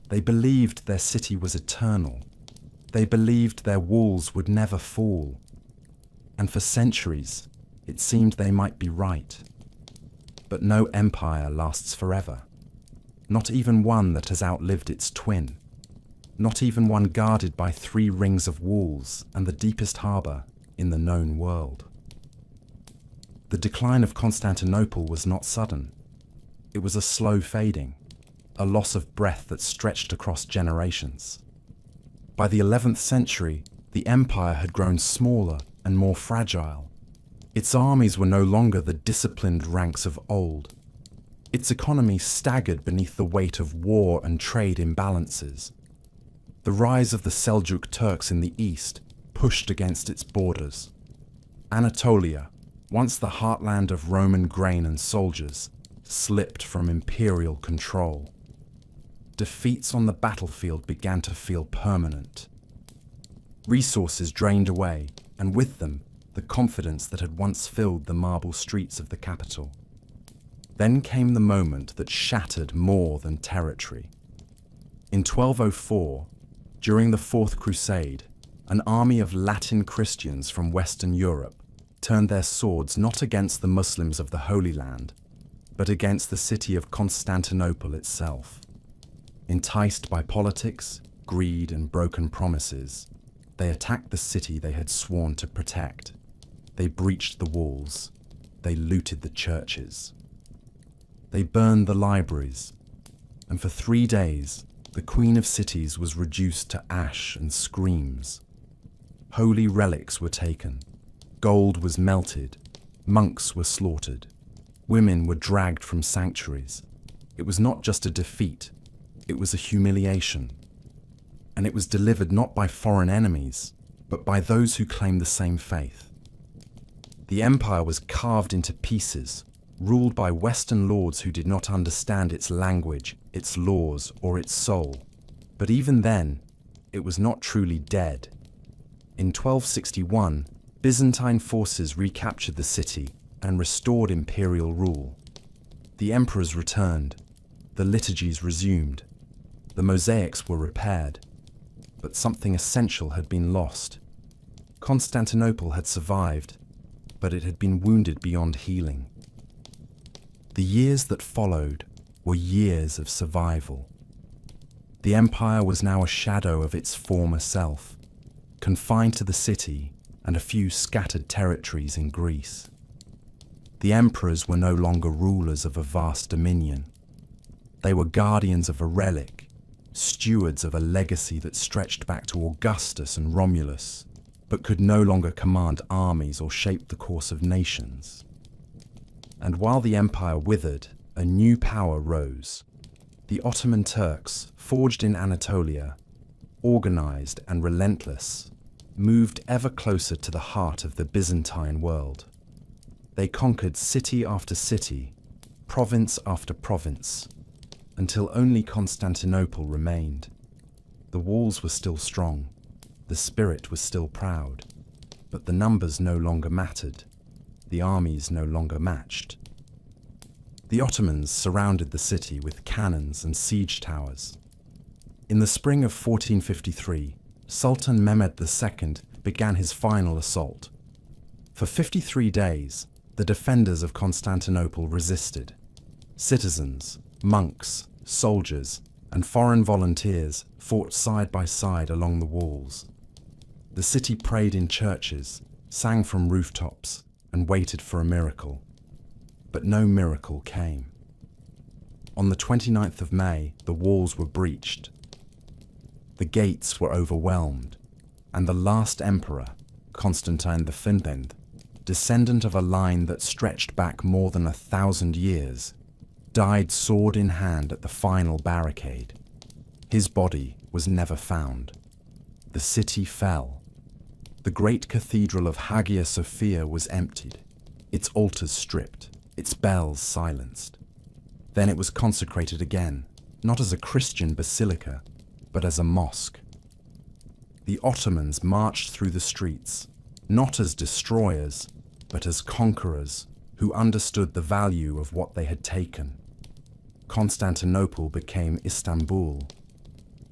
They believed their city was eternal. They believed their walls would never fall. And for centuries, it seemed they might be right. But no empire lasts forever. Not even one that has outlived its twin. Not even one guarded by 3 rings of walls and the deepest harbour in the known world. The decline of Constantinople was not sudden. It was a slow fading, a loss of breath that stretched across generations. By the 11th century, the empire had grown smaller and more fragile. Its armies were no longer the disciplined ranks of old. Its economy staggered beneath the weight of war and trade imbalances. The rise of the Seljuk Turks in the east pushed against its borders. Anatolia, once the heartland of Roman grain and soldiers, slipped from imperial control. Defeats on the battlefield began to feel permanent. Resources drained away, and with them, the confidence that had once filled the marble streets of the capital. Then came the moment that shattered more than territory. In 1204, during the Fourth Crusade, an army of Latin Christians from Western Europe turned their swords not against the Muslims of the Holy Land, but against the city of Constantinople itself. Enticed by politics, greed, and broken promises, they attacked the city they had sworn to protect. They breached the walls. They looted the churches. They burned the libraries, and for 3 days, the Queen of Cities was reduced to ash and screams. Holy relics were taken. Gold was melted. Monks were slaughtered. Women were dragged from sanctuaries. It was not just a defeat. It was a humiliation. and it was delivered not by foreign enemies, but by those who claimed the same faith. The empire was carved into pieces, ruled by Western lords who did not understand its language, its laws, or its soul. But even then, it was not truly dead. In 1261, Byzantine forces recaptured the city and restored imperial rule. The emperors returned, the liturgies resumed, the mosaics were repaired, but something essential had been lost. Constantinople had survived, but it had been wounded beyond healing. The years that followed were years of survival. The empire was now a shadow of its former self, confined to the city and a few scattered territories in Greece. The emperors were no longer rulers of a vast dominion. They were guardians of a relic, stewards of a legacy that stretched back to Augustus and Romulus, but could no longer command armies or shape the course of nations. And while the empire withered, a new power rose. The Ottoman Turks, forged in Anatolia, organized and relentless, moved ever closer to the heart of the Byzantine world. They conquered city after city, province after province, until only Constantinople remained. The walls were still strong, the spirit was still proud, but the numbers no longer mattered, the armies no longer matched. The Ottomans surrounded the city with cannons and siege towers. In the spring of 1453, Sultan Mehmed II began his final assault. For 53 days, the defenders of Constantinople resisted. Citizens, monks, soldiers, and foreign volunteers fought side by side along the walls. The city prayed in churches, sang from rooftops, and waited for a miracle. But no miracle came. On the 29th of May, the walls were breached. The gates were overwhelmed, and the last emperor, Constantine V, descendant of a line that stretched back more than 1,000 years, died sword in hand at the final barricade. His body was never found. The city fell. The great cathedral of Hagia Sophia was emptied, its altars stripped, its bells silenced. Then it was consecrated again, not as a Christian basilica, but as a mosque. The Ottomans marched through the streets, not as destroyers, but as conquerors who understood the value of what they had taken. Constantinople became Istanbul,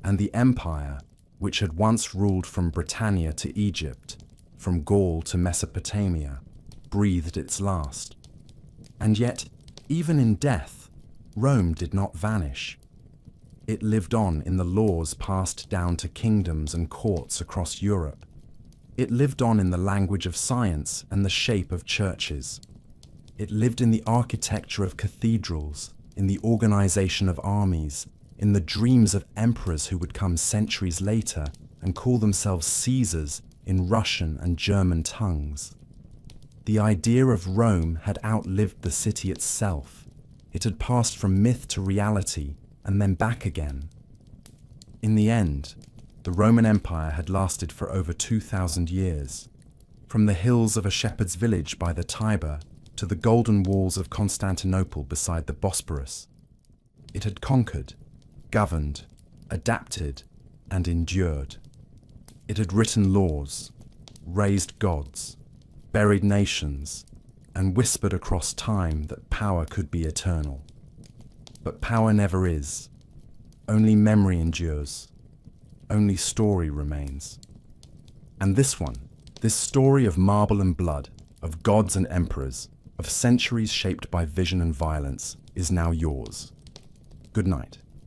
and the empire, which had once ruled from Britannia to Egypt, from Gaul to Mesopotamia, breathed its last. And yet, even in death, Rome did not vanish. It lived on in the laws passed down to kingdoms and courts across Europe. It lived on in the language of science and the shape of churches. It lived in the architecture of cathedrals, in the organization of armies, in the dreams of emperors who would come centuries later and call themselves Caesars in Russian and German tongues. The idea of Rome had outlived the city itself. It had passed from myth to reality and then back again. In the end, the Roman Empire had lasted for over 2,000 years, from the hills of a shepherd's village by the Tiber to the golden walls of Constantinople beside the Bosporus. It had conquered, governed, adapted, and endured. It had written laws, raised gods, buried nations, and whispered across time that power could be eternal. But power never is. Only memory endures. Only story remains. And this story of marble and blood, of gods and emperors, of centuries shaped by vision and violence, is now yours. Good night.